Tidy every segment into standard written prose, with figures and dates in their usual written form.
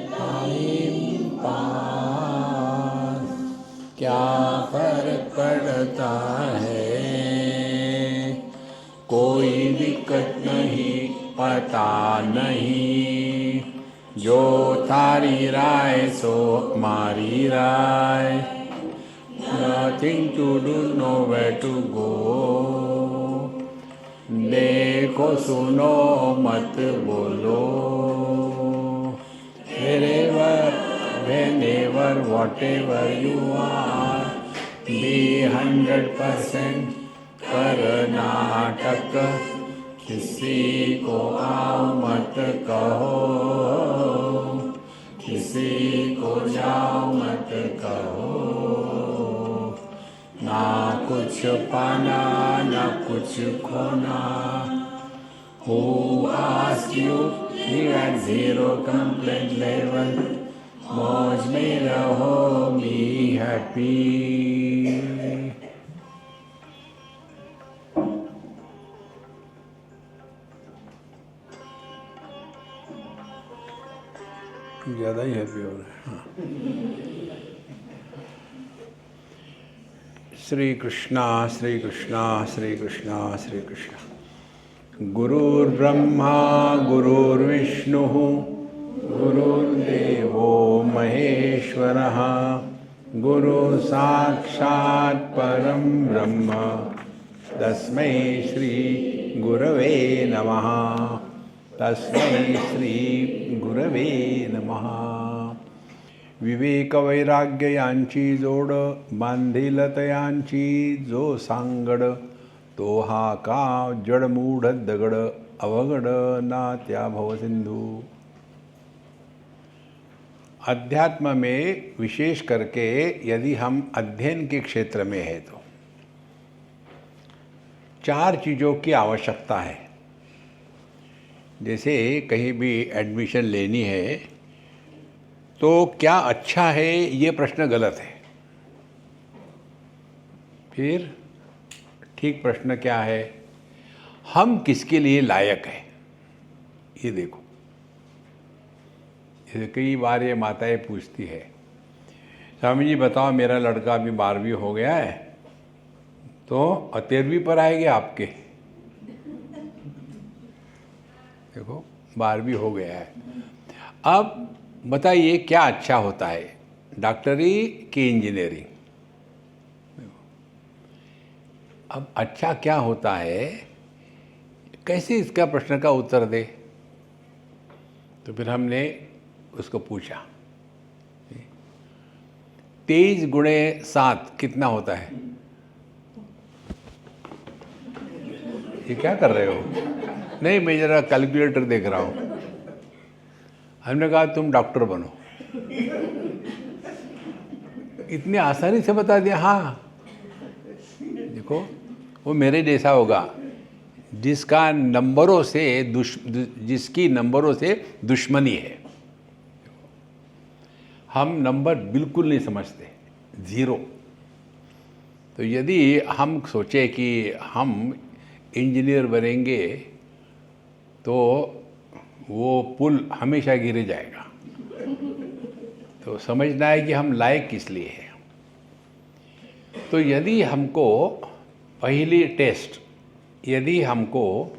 Time pass, क्या फर्क पड़ता है, कोई दिक्कत नहीं, पता नहीं, जो थारी राय सो हमारी राय, nothing to do nowhere to go, देखो सुनो मत बोलो, wherever whenever whatever you are, be 100% Karnataka, किसी को आओ मत कहो, किसी को जाओ मत कहो, ना कुछ पाना ना कुछ खोना, who asked you, you at zero complaint level, मौज में रहो, be happy। ज़्यादा ही हैप्पी हो रहे हैं। श्री कृष्णा श्री कृष्णा श्री कृष्णा श्री कृष्णा। गुरुर्ब्रह्मा गुरुर्विष्णुः गुरुर्देवो महेश्वरः, गुरु साक्षात् परं ब्रह्म, तस्मै श्री गुरवे नमः, तस्मै श्री गुरवे नमः। विवेक वैराग्य यांची जोड, बांधील तयांची जो सांगड, तो हा का जडमूढ दगड, अवघड ना त्या भवसिंधू। अध्यात्म में विशेष करके यदि हम अध्ययन के क्षेत्र में है तो 4 चीज़ों की आवश्यकता है। जैसे कहीं भी एडमिशन लेनी है तो क्या अच्छा है, ये प्रश्न गलत है। फिर ठीक प्रश्न क्या है, हम किसके लिए लायक हैं, ये देखो। जैसे कई बार ये माताएं पूछती है, स्वामी जी बताओ मेरा लड़का अभी 12वीं हो गया है तो 13वीं पर आएंगे आपके। देखो 12वीं हो गया है, अब बताइए क्या अच्छा होता है, डॉक्टरी कि इंजीनियरिंग। अब अच्छा क्या होता है, कैसे इसका प्रश्न का उत्तर दे। तो फिर हमने उसको पूछा 23 गुणे 7 कितना होता है। ये क्या कर रहे हो? नहीं, मैं जरा कैलकुलेटर देख रहा हूँ। हमने कहा तुम डॉक्टर बनो। इतनी आसानी से बता दिया। हाँ देखो, वो मेरे जैसा होगा जिसका नंबरों से जिसकी नंबरों से दुश्मनी है। हम नंबर बिल्कुल नहीं समझते, 0। तो यदि हम सोचे कि हम इंजीनियर बनेंगे तो वो पुल हमेशा गिर जाएगा। तो समझना है कि हम लायक किस लिए हैं। तो यदि हमको पहली टेस्ट, यदि हमको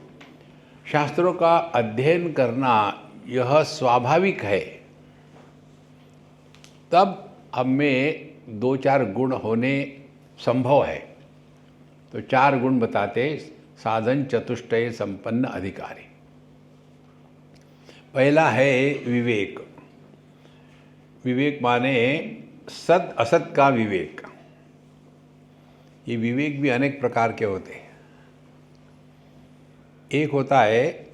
शास्त्रों का अध्ययन करना यह स्वाभाविक है, तब हम में 2-4 गुण होने संभव है। तो 4 गुण बताते, साधन चतुष्टय संपन्न अधिकारी। पहला है विवेक। विवेक माने सत असत का विवेक। ये विवेक भी अनेक प्रकार के होते हैं। एक होता है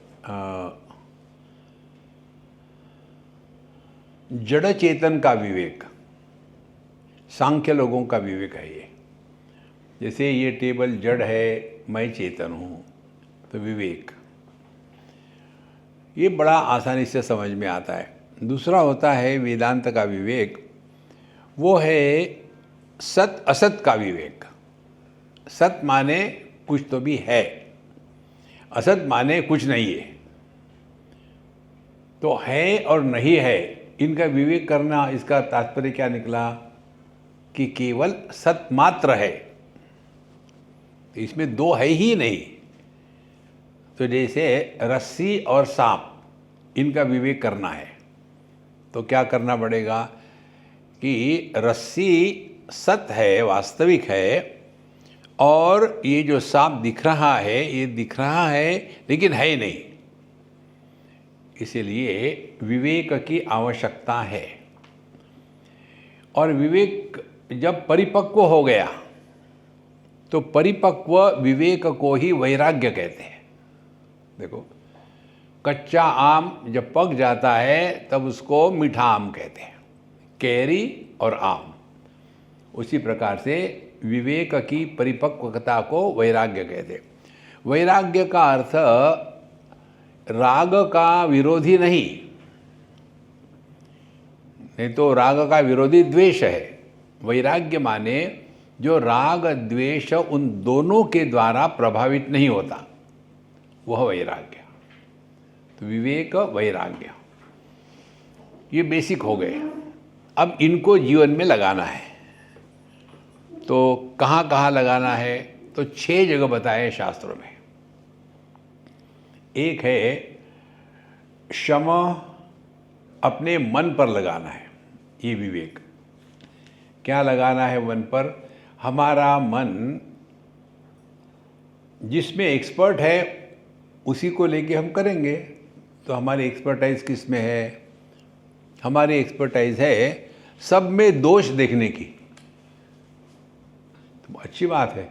जड़ चेतन का विवेक, सांख्य लोगों का विवेक है ये। जैसे ये टेबल जड़ है, मैं चेतन हूँ, तो विवेक ये बड़ा आसानी से समझ में आता है। दूसरा होता है वेदांत का विवेक, वो है सत असत का विवेक। सत माने कुछ तो भी है, असत माने कुछ नहीं है। तो है और नहीं है, इनका विवेक करना, इसका तात्पर्य क्या निकला कि केवल सत मात्र है, तो इसमें दो है ही नहीं। तो जैसे रस्सी और सांप, इनका विवेक करना है तो क्या करना पड़ेगा कि रस्सी सत है, वास्तविक है, और ये जो सांप दिख रहा है, ये दिख रहा है लेकिन है नहीं। इसीलिए विवेक की आवश्यकता है। और विवेक जब परिपक्व हो गया तो परिपक्व विवेक को ही वैराग्य कहते हैं। देखो, कच्चा आम जब पक जाता है तब उसको मीठा आम कहते हैं, कैरी और आम। उसी प्रकार से विवेक की परिपक्वता को वैराग्य कहते हैं। वैराग्य का अर्थ राग का विरोधी नहीं तो राग का विरोधी द्वेष है। वैराग्य माने जो राग द्वेष उन दोनों के द्वारा प्रभावित नहीं होता, वह वैराग्य। तो विवेक वैराग्य ये बेसिक हो गए। अब इनको जीवन में लगाना है तो कहाँ कहाँ लगाना है, तो 6 जगह बताए शास्त्रों में। एक है शम, अपने मन पर लगाना है। ये विवेक क्या लगाना है मन पर? हमारा मन जिसमें एक्सपर्ट है उसी को लेके हम करेंगे। तो हमारी एक्सपर्टाइज किस में है? हमारी एक्सपर्टाइज है सब में दोष देखने की। तो अच्छी बात है,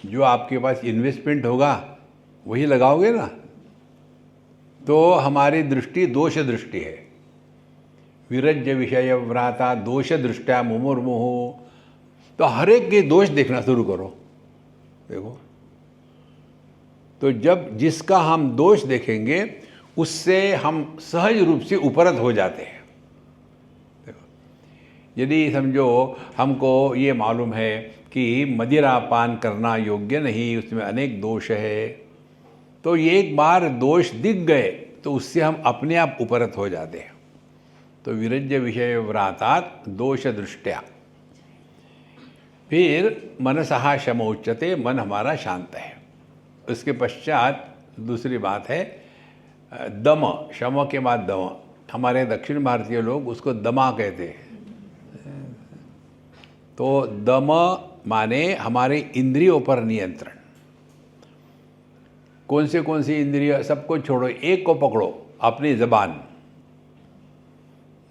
जो आपके पास इन्वेस्टमेंट होगा वही लगाओगे ना। तो हमारी दृष्टि दोष दृष्टि है। विरज्य विषय व्राता दोष दृष्टया मुमुर्मुहु। तो हर एक के दोष देखना शुरू करो। देखो, तो जब जिसका हम दोष देखेंगे उससे हम सहज रूप से उपरत हो जाते हैं। देखो, यदि समझो हमको ये मालूम है कि मदिरा पान करना योग्य नहीं, उसमें अनेक दोष है, तो ये एक बार दोष दिख गए तो उससे हम अपने आप उपरत हो जाते हैं। तो विरज्य विषय व्रातात् दोष दृष्टया। फिर मनसहा शम उच्यते, मन हमारा शांत है। उसके पश्चात दूसरी बात है दम। शम के बाद दम। हमारे दक्षिण भारतीय लोग उसको दमा कहते हैं। तो दम माने हमारे इंद्रियों पर नियंत्रण। कौन सी इंद्रिय? सबको छोड़ो, एक को पकड़ो, अपनी ज़बान।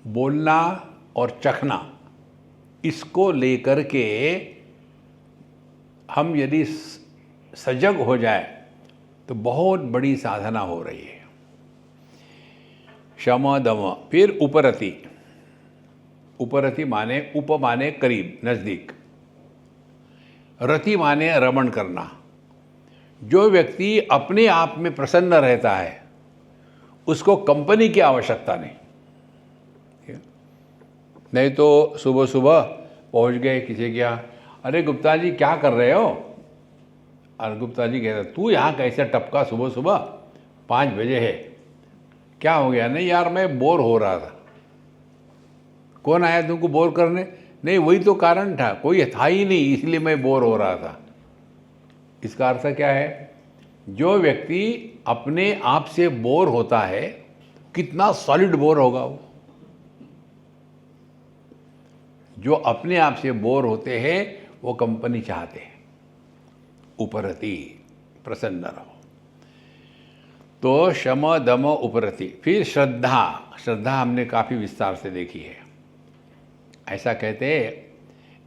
बोलना और चखना, इसको लेकर के हम यदि सजग हो जाए तो बहुत बड़ी साधना हो रही है। शम दम। फिर उपरति। उपरति माने उप माने करीब, नज़दीक। रति माने रमण करना। जो व्यक्ति अपने आप में प्रसन्न रहता है उसको कंपनी की आवश्यकता नहीं। नहीं तो सुबह सुबह पहुंच गए किसी के यहाँ, अरे गुप्ता जी क्या कर रहे हो? और गुप्ता जी कहते तू यहाँ कैसे टपका सुबह सुबह, 5 बजे है, क्या हो गया? नहीं यार मैं बोर हो रहा था। कौन आया तुमको बोर करने? नहीं वही तो कारण था, कोई था ही नहीं इसलिए मैं बोर हो रहा था। इसका अर्थ क्या है? जो व्यक्ति अपने आप से बोर होता है, कितना सॉलिड बोर होगा वो। जो अपने आप से बोर होते हैं वो कंपनी चाहते हैं। उपरति, प्रसन्न रहो। तो शम दम उपरति। फिर श्रद्धा। श्रद्धा हमने काफ़ी विस्तार से देखी है। ऐसा कहते हैं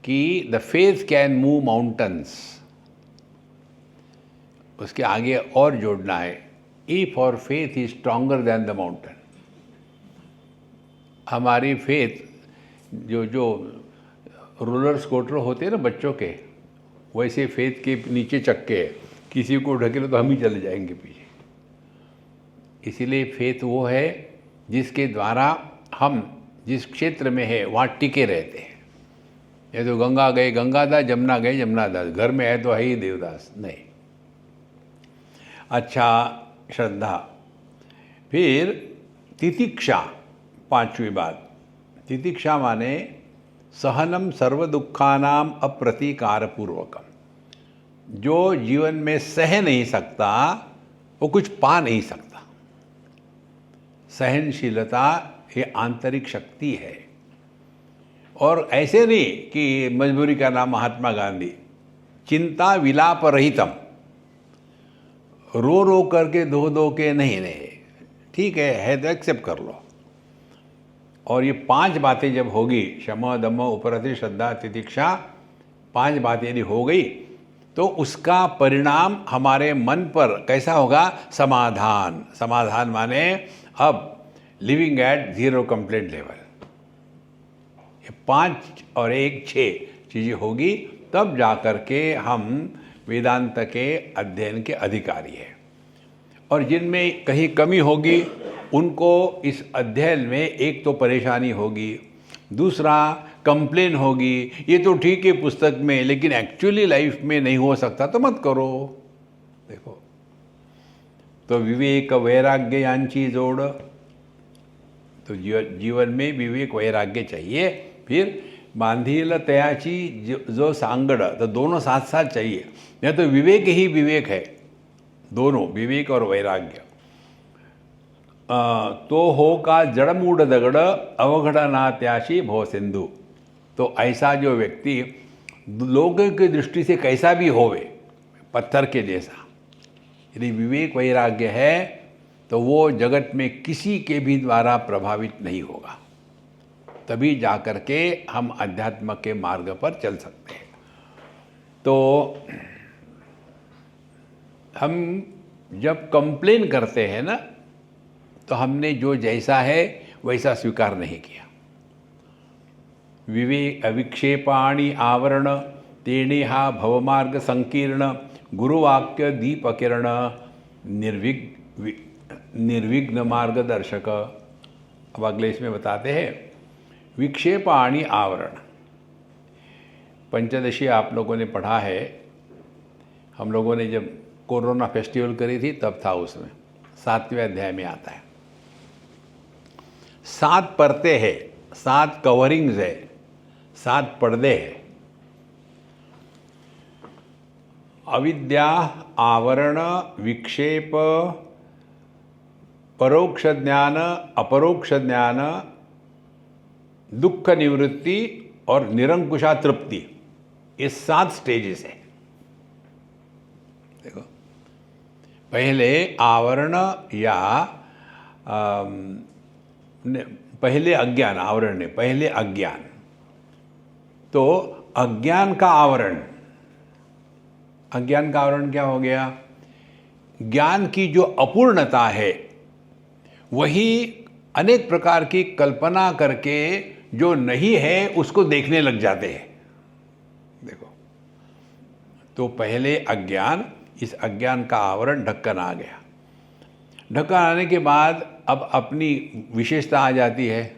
कि the faith can move mountains. उसके आगे और जोड़ना है, इफ और faith is stronger than the mountain. हमारी फेथ जो रोलर स्कूटर होते हैं ना बच्चों के, वैसे फेथ के नीचे चक्के, किसी को ढकेलो तो हम ही चले जाएंगे पीछे। इसीलिए फेथ वो है जिसके द्वारा हम जिस क्षेत्र में है वहाँ टिके रहते हैं। ये तो गंगा गए गंगादास, जमुना गए जमुनादास, घर में है तो है ही देवदास नहीं। अच्छा, श्रद्धा। फिर तितिक्षा, पांचवी बात। तितिक्षा माने सहनम सर्व दुखानाम अप्रतीकार पूर्वकम। जो जीवन में सह नहीं सकता वो कुछ पा नहीं सकता। सहनशीलता ये आंतरिक शक्ति है, और ऐसे नहीं कि मजबूरी का नाम महात्मा गांधी। चिंता विलाप रहितम, रो रो करके धो धो के नहीं, ठीक है तो एक्सेप्ट कर लो। और ये 5 बातें जब होगी, क्षमा दम उपरति श्रद्धा तितिक्षा, 5 बातें यदि हो गई तो उसका परिणाम हमारे मन पर कैसा होगा? समाधान। समाधान माने अब लिविंग एट 0 कंप्लेंट लेवल। ये 5 और 1 6 चीज़ें होगी, तब जाकर के हम वेदांत के अध्ययन के अधिकारी हैं। और जिनमें कहीं कमी होगी उनको इस अध्ययन में एक तो परेशानी होगी, दूसरा कंप्लेन होगी, ये तो ठीक है पुस्तक में, लेकिन एक्चुअली लाइफ में नहीं हो सकता तो मत करो। देखो, तो विवेक वैराग्य यांची जोड़, तो जीवन में विवेक वैराग्य चाहिए। फिर बांधील तयाची जो सांगड़, तो दोनों साथ साथ चाहिए। या तो विवेक ही विवेक है, दोनों विवेक और वैराग्य। तो हो का जड़मूढ़ दगड़ अवघड़ ना त्याशी भव सिंधु। तो ऐसा जो व्यक्ति लोगों की दृष्टि से कैसा भी होवे, पत्थर के जैसा, यदि विवेक वैराग्य है तो वो जगत में किसी के भी द्वारा प्रभावित नहीं होगा। तभी जाकर के हम अध्यात्म के मार्ग पर चल सकते हैं। तो हम जब कंप्लेन करते हैं ना, तो हमने जो जैसा है वैसा स्वीकार नहीं किया। विवेक अविक्षेपाणि आवरण तेनेहा भवमार्ग संकीर्ण गुरुवाक्य दीप किरण निर्विघ्न मार्गदर्शक। अब अगले इसमें बताते हैं विक्षेपाणि आवरण। पंचदशी आप लोगों ने पढ़ा है, हम लोगों ने जब कोरोना फेस्टिवल करी थी तब था, उसमें 7वें अध्याय में आता है। 7 परतें हैं, 7 कवरिंग्स है, 7 पर्दे हैं। अविद्या, आवरण, विक्षेप, परोक्ष ज्ञान, अपरोक्ष ज्ञान, दुख निवृत्ति और निरंकुशा तृप्ति, ये 7 स्टेजेस है। देखो, पहले आवरण या पहले अज्ञान, आवरण ने पहले अज्ञान, तो अज्ञान का आवरण, अज्ञान का आवरण क्या हो गया? ज्ञान की जो अपूर्णता है वही अनेक प्रकार की कल्पना करके जो नहीं है उसको देखने लग जाते हैं। देखो, तो पहले अज्ञान, इस अज्ञान का आवरण ढक्कन आ गया। ढक्कन आने के बाद अब अपनी विशेषता आ जाती है।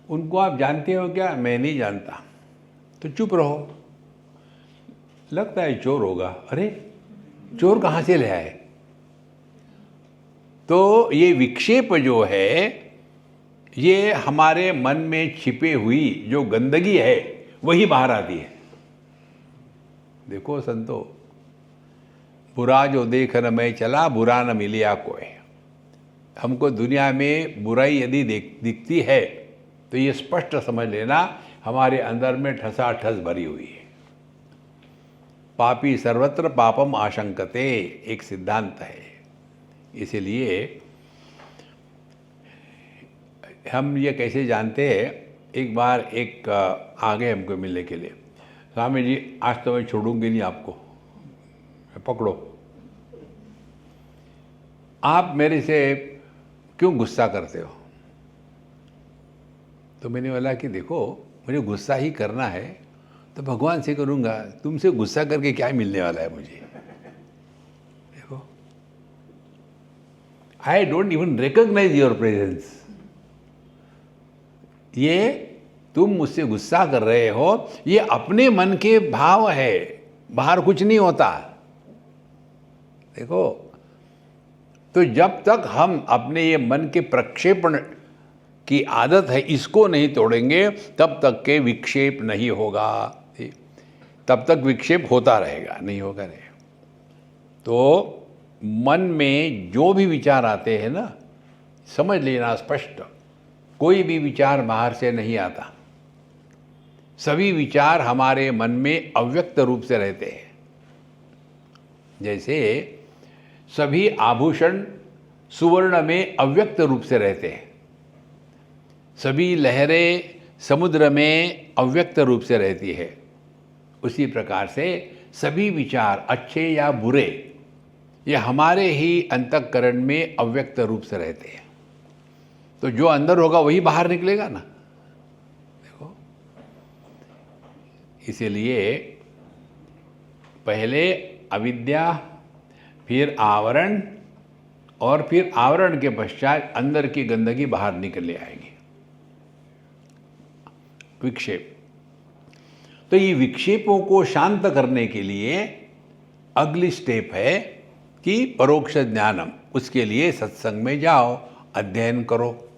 उनको आप जानते हो क्या? मैं नहीं जानता। तो चुप रहो। लगता है चोर होगा, अरे चोर कहाँ से ले आए? तो ये विक्षेप जो है, ये हमारे मन में छिपे हुई जो गंदगी है वही बाहर आती है। देखो संतो, बुरा जो देख न मैं चला, बुरा न मिलिया कोई। हमको दुनिया में बुराई यदि दिखती है तो ये स्पष्ट समझ लेना हमारे अंदर में ठसाठस भरी हुई है। पापी सर्वत्र पापम आशंकते, एक सिद्धांत है। इसलिए हम ये कैसे जानते हैं? एक बार एक आ गए हमको मिलने के लिए, स्वामी जी आज तो मैं छोड़ूंगी नहीं आपको, पकड़ो। आप मेरे से क्यों गुस्सा करते हो? तो मैंने बोला कि देखो, मुझे गुस्सा ही करना है तो भगवान से करूँगा, तुमसे गुस्सा करके क्या मिलने वाला है मुझे? देखो, I don't even recognize your presence. ये तुम मुझसे गुस्सा कर रहे हो, ये अपने मन के भाव है, बाहर कुछ नहीं होता। देखो, तो जब तक हम अपने ये मन के प्रक्षेपण की आदत है इसको नहीं तोड़ेंगे, तब तक के विक्षेप नहीं होगा, तब तक विक्षेप होता रहेगा, नहीं होगा नहीं। तो मन में जो भी विचार आते हैं ना, समझ लेना स्पष्ट, कोई भी विचार बाहर से नहीं आता, सभी विचार हमारे मन में अव्यक्त रूप से रहते हैं। जैसे सभी आभूषण सुवर्ण में अव्यक्त रूप से रहते हैं, सभी लहरें समुद्र में अव्यक्त रूप से रहती है, उसी प्रकार से सभी विचार अच्छे या बुरे ये हमारे ही अंतःकरण में अव्यक्त रूप से रहते हैं। तो जो अंदर होगा वही बाहर निकलेगा ना, देखो। इसीलिए पहले अविद्या, फिर आवरण, और फिर आवरण के पश्चात अंदर की गंदगी बाहर निकल आएगी, विक्षेप। तो ये विक्षेपों को शांत करने के लिए अगली स्टेप है कि परोक्ष ज्ञानम, उसके लिए सत्संग में जाओ, अध्ययन करो।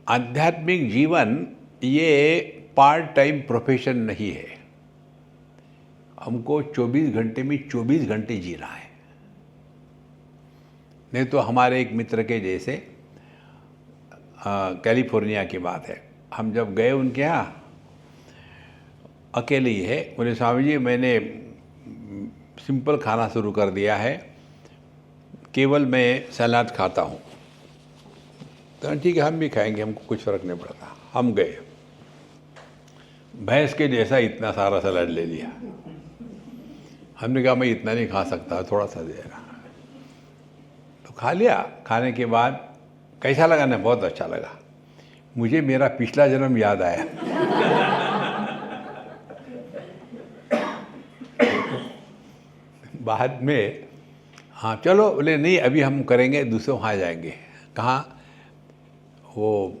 आध्यात्मिक जीवन ये पार्ट टाइम प्रोफेशन नहीं है, हमको 24 घंटे में 24 घंटे जीना है। नहीं तो हमारे एक मित्र के जैसे कैलिफोर्निया की बात है, हम जब गए उनके यहाँ, अकेले ही है, बोले स्वामी जी मैंने सिंपल खाना शुरू कर दिया है, केवल मैं सलाद खाता हूँ। तो ठीक है हम भी खाएंगे, हमको कुछ फ़र्क नहीं पड़ता। हम गए, भैंस के जैसा इतना सारा सलाद ले लिया। हमने कहा मैं इतना नहीं खा सकता, थोड़ा सा दे रहा। तो खा लिया। खाने के बाद कैसा लगा ना, बहुत अच्छा लगा। मुझे मेरा पिछला जन्म याद आया। बाद में हाँ चलो, बोले नहीं अभी हम करेंगे, दूसरे वहाँ जाएंगे। कहाँ? वो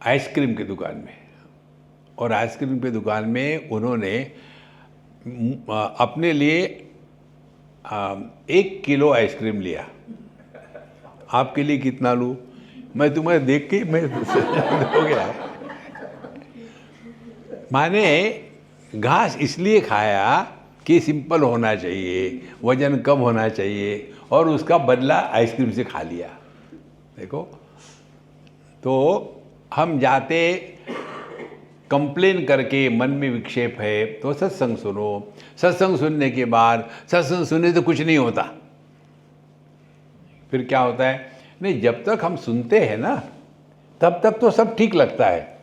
आइसक्रीम की दुकान में। और आइसक्रीम की दुकान में उन्होंने अपने लिए 1 किलो आइसक्रीम लिया। आपके लिए कितना लूँ? मैं तुम्हें देख के मैं हो गया। माने घास इसलिए खाया कि सिंपल होना चाहिए, वजन कम होना चाहिए, और उसका बदला आइसक्रीम से खा लिया। देखो, तो हम जाते कंप्लेन करके मन में विक्षेप है, तो सत्संग सुनो। सत्संग सुनने के बाद, सत्संग सुनने से कुछ नहीं होता। फिर क्या होता है? नहीं, जब तक हम सुनते हैं ना, तब तक तो सब ठीक लगता है।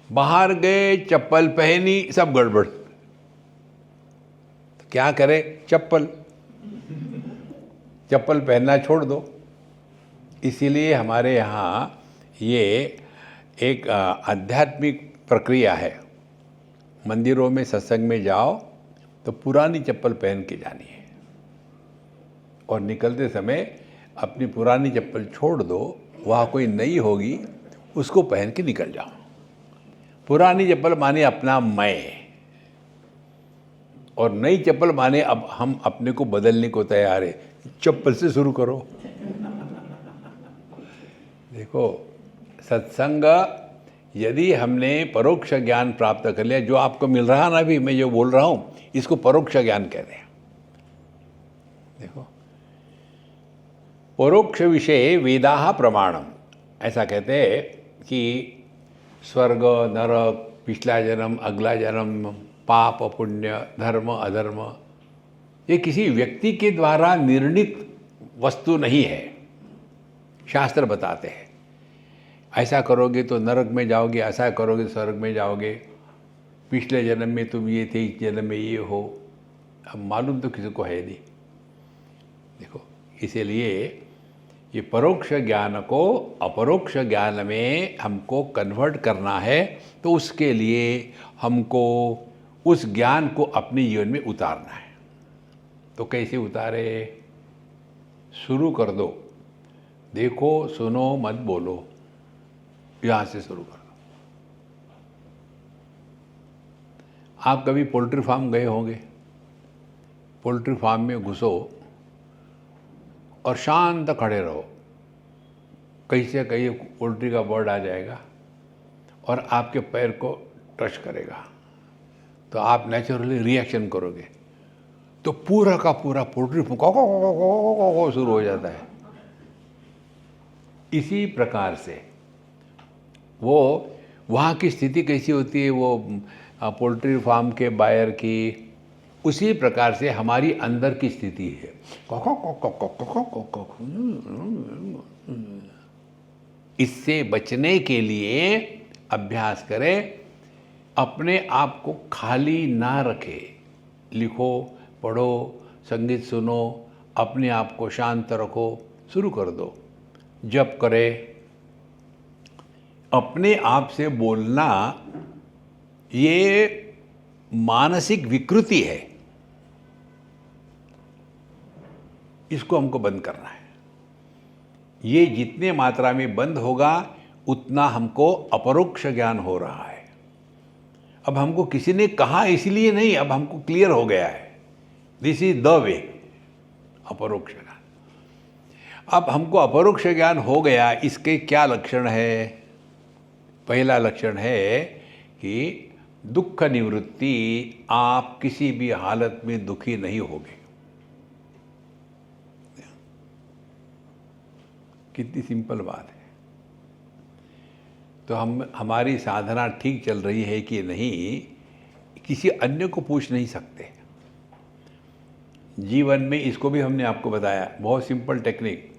बाहर गए, चप्पल पहनी, सब गड़बड़। तो क्या करे? चप्पल पहनना छोड़ दो। इसीलिए हमारे यहाँ ये एक आध्यात्मिक प्रक्रिया है। मंदिरों में सत्संग में जाओ तो पुरानी चप्पल पहन के जानी है, और निकलते समय अपनी पुरानी चप्पल छोड़ दो, वहाँ कोई नई होगी उसको पहन के निकल जाओ। पुरानी चप्पल माने अपना मैं, और नई चप्पल माने अब हम अपने को बदलने को तैयार है। चप्पल से शुरू करो। देखो, सत्संग यदि हमने परोक्ष ज्ञान प्राप्त कर लिया, जो आपको मिल रहा ना, अभी मैं जो बोल रहा हूँ, इसको परोक्ष ज्ञान कहते हैं। देखो, परोक्ष विषय वेदाः प्रमाणम, ऐसा कहते हैं कि स्वर्ग, नरक, पिछला जन्म, अगला जन्म, पाप पुण्य, धर्म अधर्म, ये किसी व्यक्ति के द्वारा निर्णित वस्तु नहीं है। शास्त्र बताते हैं ऐसा करोगे तो नरक में जाओगे, ऐसा करोगे तो स्वर्ग में जाओगे, पिछले जन्म में तुम ये थे, इस जन्म में ये हो। अब मालूम तो किसी को है नहीं। देखो, इसीलिए ये परोक्ष ज्ञान को अपरोक्ष ज्ञान में हमको कन्वर्ट करना है, तो उसके लिए हमको उस ज्ञान को अपने जीवन में उतारना है। तो कैसे उतारे? शुरू कर दो। देखो, सुनो, मत बोलो, यहाँ से शुरू कर दो। आप कभी पोल्ट्री फार्म गए होंगे? पोल्ट्री फार्म में घुसो और शांत खड़े रहो, कहीं से कहीं पोल्ट्री का बर्ड आ जाएगा और आपके पैर को टच करेगा, तो आप नेचुरली रिएक्शन करोगे, तो पूरा का पूरा पोल्ट्री शुरू हो जाता है। इसी प्रकार से वो वहाँ की स्थिति कैसी होती है, वो पोल्ट्री फार्म के बायर की, उसी प्रकार से हमारी अंदर की स्थिति है। इससे बचने के लिए अभ्यास करें, अपने आप को खाली ना रखे, लिखो, पढ़ो, संगीत सुनो, अपने आप को शांत रखो, शुरू कर दो। जप करें, अपने आप से बोलना ये मानसिक विकृति है, इसको हमको बंद करना है। ये जितने मात्रा में बंद होगा उतना हमको अपरोक्ष ज्ञान हो रहा है। अब हमको किसी ने कहा इसलिए नहीं, अब हमको क्लियर हो गया है, दिस इज द वे, अपरोक्ष ज्ञान। अब हमको अपरोक्ष ज्ञान हो गया, इसके क्या लक्षण है? पहला लक्षण है कि दुख निवृत्ति, आप किसी भी हालत में दुखी नहीं होगे। कितनी सिंपल बात है। तो हमारी साधना ठीक चल रही है कि नहीं, किसी अन्य को पूछ नहीं सकते। जीवन में इसको भी हमने आपको बताया, बहुत सिंपल टेक्निक।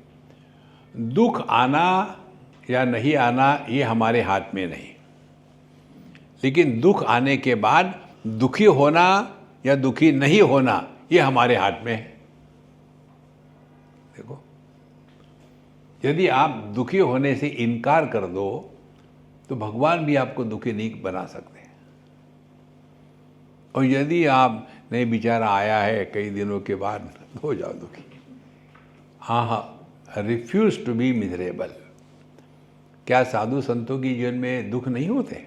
दुख आना या नहीं आना ये हमारे हाथ में नहीं, लेकिन दुख आने के बाद दुखी होना या दुखी नहीं होना ये हमारे हाथ में है। देखो, यदि आप दुखी होने से इनकार कर दो तो भगवान भी आपको दुखी नहीं बना सकते। और यदि आप नहीं, बेचारा आया है कई दिनों के बाद, हो जाओ दुखी। हाँ, रिफ्यूज टू बी मिजरेबल। क्या साधु संतों की जीवन में दुख नहीं होते?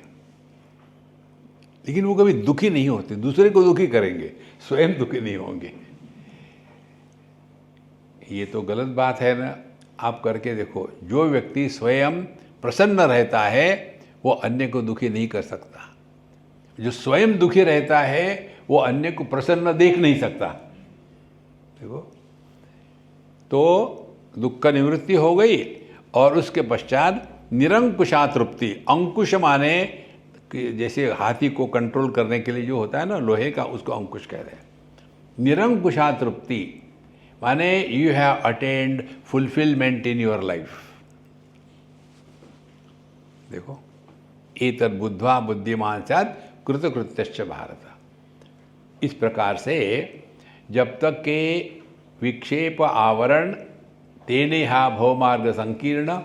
लेकिन वो कभी दुखी नहीं होते, दूसरे को दुखी करेंगे, स्वयं दुखी नहीं होंगे। ये तो गलत बात है ना। आप करके देखो, जो व्यक्ति स्वयं प्रसन्न रहता है वो अन्य को दुखी नहीं कर सकता। जो स्वयं दुखी रहता है वो अन्य को प्रसन्न देख नहीं सकता। देखो, तो दुख का निवृत्ति हो गई और उसके पश्चात निरंकुशा तृप्ति। अंकुश माने कि जैसे हाथी को कंट्रोल करने के लिए जो होता है ना लोहे का, उसको अंकुश कह रहे हैं। निरंकुशा तृप्ति माने you have attend fulfilment in your life. देखो, एतद् बुद्ध्वा बुद्धिमान स्यात् कृतकृत्यश्च भारत। इस प्रकार से जब तक के विक्षेप आवरण तेने हा भवमार्ग संकीर्ण,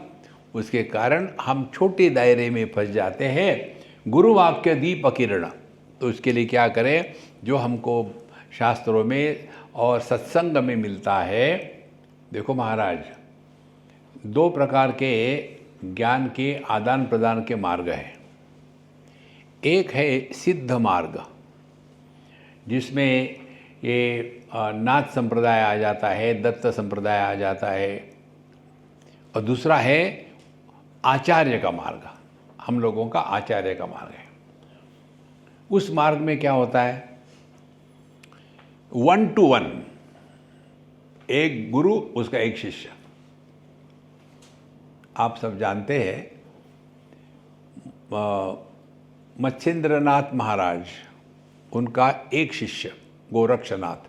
उसके कारण हम छोटे दायरे में फंस जाते हैं। गुरुवाक्य दीप किरण, तो उसके लिए क्या करें? जो हमको शास्त्रों में और सत्संग में मिलता है। देखो महाराज, दो प्रकार के ज्ञान के आदान प्रदान के मार्ग हैं। एक है सिद्ध मार्ग, जिसमें ये नाथ संप्रदाय आ जाता है, दत्त संप्रदाय आ जाता है। और दूसरा है आचार्य का मार्ग, हम लोगों का आचार्य का मार्ग है। उस मार्ग में क्या होता है? 1 to 1, एक गुरु उसका एक शिष्य। आप सब जानते हैं मच्छिंद्रनाथ महाराज, उनका एक शिष्य गोरक्षनाथ,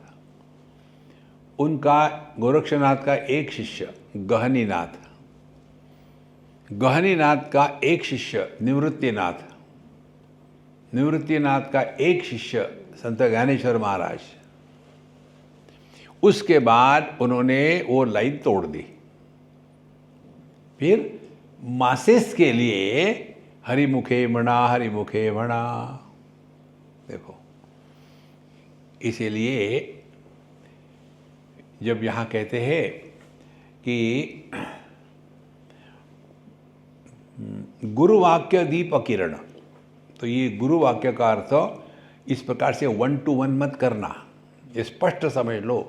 गोरक्षनाथ का एक शिष्य गहनीनाथ, गहनीनाथ का एक शिष्य निवृत्तिनाथ, निवृत्तिनाथ का एक शिष्य संत ज्ञानेश्वर महाराज। उसके बाद उन्होंने वो लाइन तोड़ दी। फिर मासेस के लिए हरिमुखे मणा, हरिमुखे मणा। देखो, इसीलिए जब यहाँ कहते हैं कि गुरुवाक्य दीप किरण, तो ये गुरुवाक्य का अर्थ इस प्रकार से 1 to 1 मत करना। ये स्पष्ट समझ लो।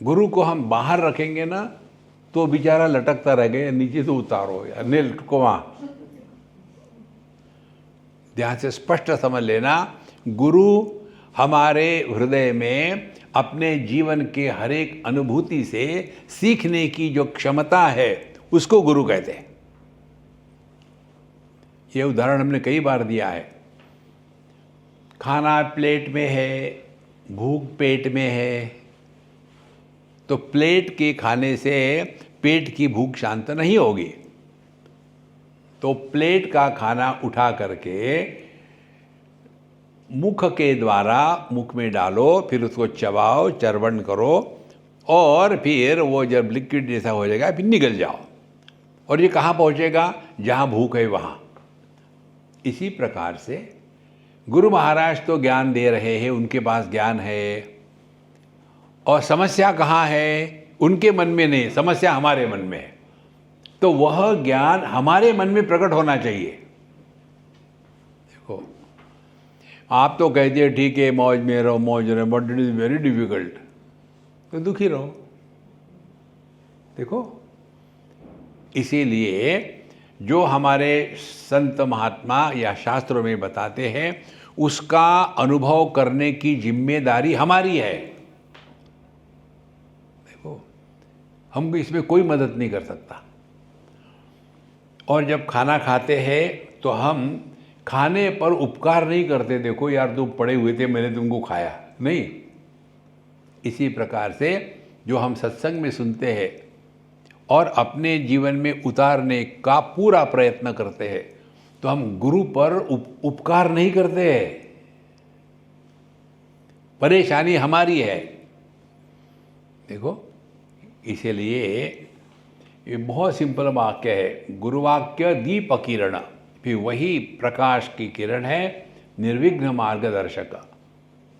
गुरु को हम बाहर रखेंगे ना तो बेचारा लटकता रह गया, नीचे तो उतारो यार, ने लटको वहाँ। ध्यान से स्पष्ट समझ लेना, गुरु हमारे हृदय में अपने जीवन के हर एक अनुभूति से सीखने की जो क्षमता है उसको गुरु कहते हैं। ये उदाहरण हमने कई बार दिया है। खाना प्लेट में है, भूख पेट में है, तो प्लेट के खाने से पेट की भूख शांत नहीं होगी। तो प्लेट का खाना उठा करके मुख के द्वारा मुख में डालो, फिर उसको चबाओ, चर्वण करो, और फिर वो जब लिक्विड जैसा हो जाएगा फिर निगल जाओ। और ये कहाँ पहुँचेगा? जहाँ भूख है वहाँ। इसी प्रकार से गुरु महाराज तो ज्ञान दे रहे हैं, उनके पास ज्ञान है, और समस्या कहाँ है? उनके मन में नहीं, समस्या हमारे मन में है। तो वह ज्ञान हमारे मन में प्रकट होना चाहिए। देखो, आप तो कहते हैं ठीक है मौज में रहो, मौज रहो, but it is very difficult, तो दुखी रहो। देखो, इसीलिए जो हमारे संत महात्मा या शास्त्रों में बताते हैं उसका अनुभव करने की जिम्मेदारी हमारी है। देखो, हम इसमें कोई मदद नहीं कर सकता। और जब खाना खाते हैं तो हम खाने पर उपकार नहीं करते, देखो यार तुम पड़े हुए थे मैंने तुमको खाया, नहीं। इसी प्रकार से जो हम सत्संग में सुनते हैं और अपने जीवन में उतारने का पूरा प्रयत्न करते हैं, तो हम गुरु पर उपकार नहीं करते हैं। परेशानी हमारी है। देखो, इसीलिए ये बहुत सिंपल वाक्य है, गुरुवाक्य दीप किरण, फिर वही प्रकाश की किरण है, निर्विघ्न मार्गदर्शक।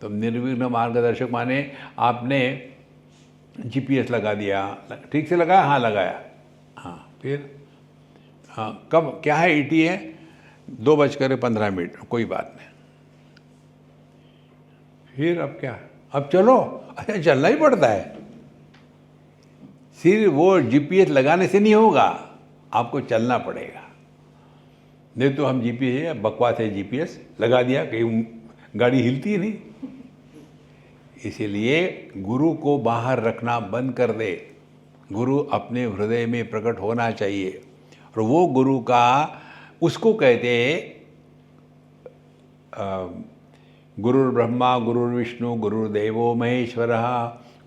तो निर्विघ्न मार्गदर्शक माने आपने जीपीएस लगा दिया, ठीक से लगाया? हाँ लगाया। हाँ, फिर हाँ, कब क्या है? ईटी है 2:15, कोई बात नहीं। फिर अब क्या? अब चलो। अच्छा, चलना ही पड़ता है। सिर्फ वो जीपीएस लगाने से नहीं होगा, आपको चलना पड़ेगा। नहीं तो हम जीपीएस, बकवास है, जीपीएस लगा दिया, कहीं गाड़ी हिलती ही नहीं। इसीलिए गुरु को बाहर रखना बंद कर दे। गुरु अपने हृदय में प्रकट होना चाहिए, और वो गुरु का, उसको कहते गुरुर् ब्रह्मा गुरुर्विष्णु गुरुर्देवो महेश्वरः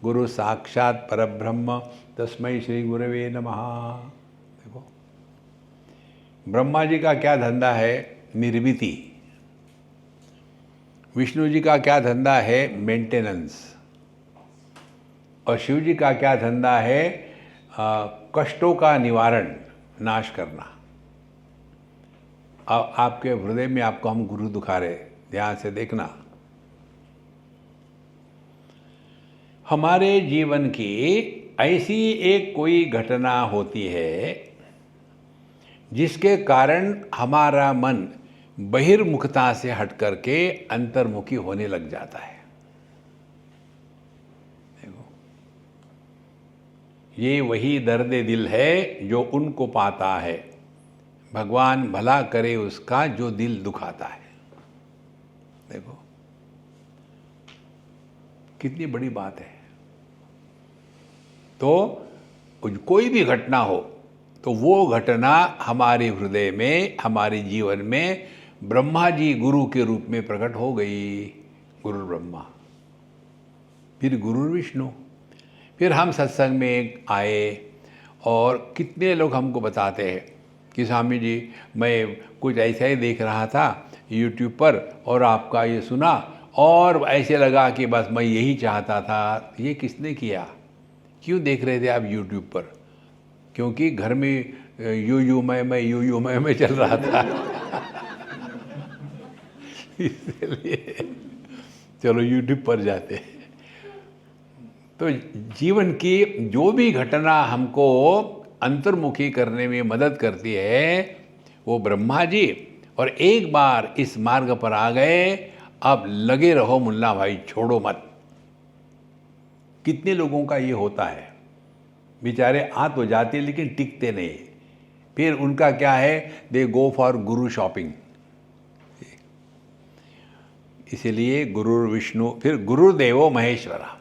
गुरु साक्षात परब्रह्म तस्मै श्री गुरवे नमः। देखो, ब्रह्मा जी का क्या धंधा है? निर्मिति। विष्णु जी का क्या धंधा है? मेंटेनेंस। और शिव जी का क्या धंधा है? कष्टों का निवारण, नाश करना। अब आपके हृदय में आपको हम गुरु दिखा रहे, ध्यान से देखना। हमारे जीवन की ऐसी एक कोई घटना होती है जिसके कारण हमारा मन बहिर्मुखता से हट करके अंतर्मुखी होने लग जाता है। देखो, ये वही दर्द दिल है जो उनको पाता है, भगवान भला करे उसका जो दिल दुखाता है। देखो, कितनी बड़ी बात है। तो कोई भी घटना हो तो वो घटना हमारे हृदय में, हमारे जीवन में ब्रह्मा जी गुरु के रूप में प्रकट हो गई। गुरु ब्रह्मा, फिर गुरु विष्णु। फिर हम सत्संग में आए और कितने लोग हमको बताते हैं कि स्वामी जी मैं कुछ ऐसा ही देख रहा था यूट्यूब पर और आपका ये सुना और ऐसे लगा कि बस मैं यही चाहता था। ये किसने किया? क्यों देख रहे थे आप यूट्यूब पर? क्योंकि घर में यू मैं चल रहा था। इसलिए चलो यूट्यूब पर जाते हैं। तो जीवन की जो भी घटना हमको अंतर्मुखी करने में मदद करती है वो ब्रह्मा जी। और एक बार इस मार्ग पर आ गए, अब लगे रहो मुन्ना भाई, छोड़ो मत। कितने लोगों का ये होता है, बेचारे आ तो जाते लेकिन टिकते नहीं, फिर उनका क्या है, दे गो फॉर गुरु शॉपिंग। इसीलिए गुरु विष्णु, फिर गुरुदेवो महेश्वरा।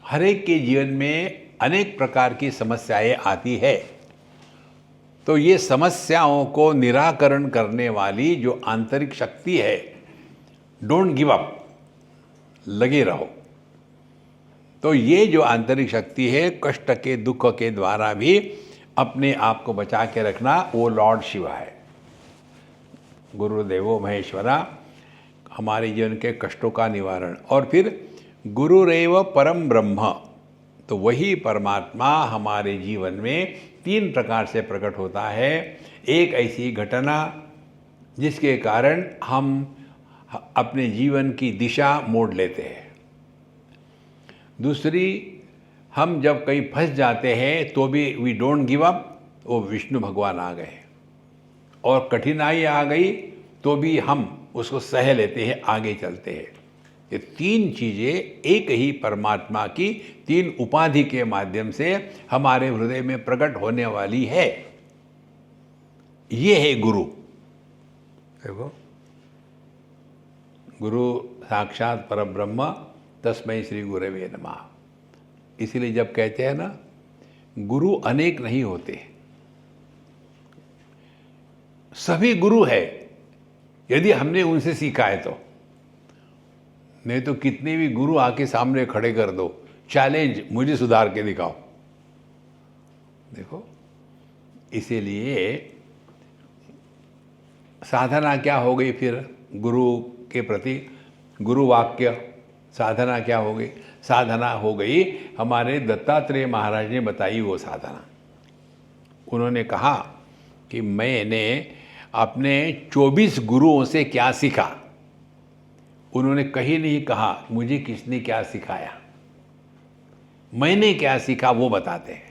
हर एक के जीवन में अनेक प्रकार की समस्याएं आती है, तो ये समस्याओं को निराकरण करने वाली जो आंतरिक शक्ति है, डोंट गिव अप, लगे रहो। तो ये जो आंतरिक शक्ति है, कष्ट के दुख के द्वारा भी अपने आप को बचा के रखना, वो लॉर्ड शिवा है। गुरुदेवो महेश्वरा, हमारे जीवन के कष्टों का निवारण। और फिर गुरुरेव परम ब्रह्म, तो वही परमात्मा हमारे जीवन में 3 प्रकार से प्रकट होता है। एक ऐसी घटना जिसके कारण हम अपने जीवन की दिशा मोड़ लेते हैं। दूसरी, हम जब कहीं फंस जाते हैं तो भी वी डोंट गिव अप, वो विष्णु भगवान आ गए। और कठिनाई आ गई तो भी हम उसको सह लेते हैं, आगे चलते हैं। ये 3 चीज़ें एक ही परमात्मा की 3 उपाधि के माध्यम से हमारे हृदय में प्रकट होने वाली है। ये है गुरु। देखो, गुरु साक्षात परब्रह्म तस्मै श्री गुरवे नमः। इसीलिए जब कहते हैं ना, गुरु अनेक नहीं होते, सभी गुरु है यदि हमने उनसे सीखा है तो। नहीं तो कितने भी गुरु आके सामने खड़े कर दो, चैलेंज, मुझे सुधार के दिखाओ। देखो, इसीलिए साधना क्या हो गई फिर गुरु के प्रति, गुरु वाक्य साधना क्या हो गई? साधना हो गई हमारे दत्तात्रेय महाराज ने बताई वो साधना। उन्होंने कहा कि मैंने अपने 24 गुरुओं से क्या सीखा। उन्होंने कहीं नहीं कहा मुझे किसने क्या सिखाया, मैंने क्या सीखा वो बताते हैं।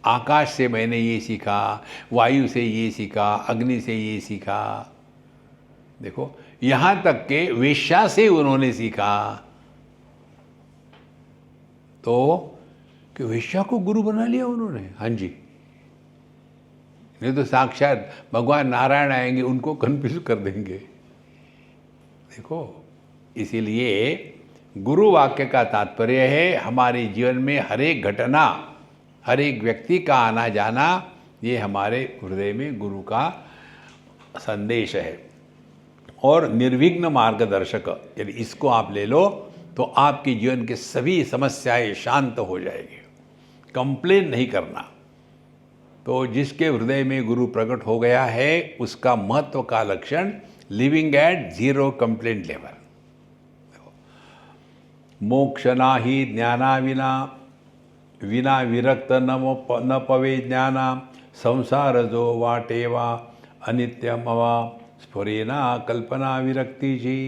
आकाश से मैंने ये सीखा, वायु से ये सीखा, अग्नि से ये सीखा। देखो, यहाँ तक के वेश्या से उन्होंने सीखा। तो कि वेश्या को गुरु बना लिया उन्होंने? हाँ जी, नहीं तो साक्षात भगवान नारायण आएंगे, उनको कन्फ्यूज कर देंगे। देखो, इसीलिए गुरु वाक्य का तात्पर्य है हमारे जीवन में हर एक घटना, हर एक व्यक्ति का आना जाना, ये हमारे हृदय में गुरु का संदेश है। और निर्विघ्न मार्गदर्शक, यदि इसको आप ले लो तो आपके जीवन के सभी समस्याएं शांत हो जाएगी। कंप्लेन नहीं करना। तो जिसके हृदय में गुरु प्रकट हो गया है, उसका महत्व का लक्षण लिविंग एट 0 कंप्लेंट लेवल। मोक्ष नाही ज्ञाना विना, विना विरक्त न पवे ज्ञाना, संसार जो वाटेवा अनित्यम अवा, स्फुरेना कल्पना विरक्ति जी।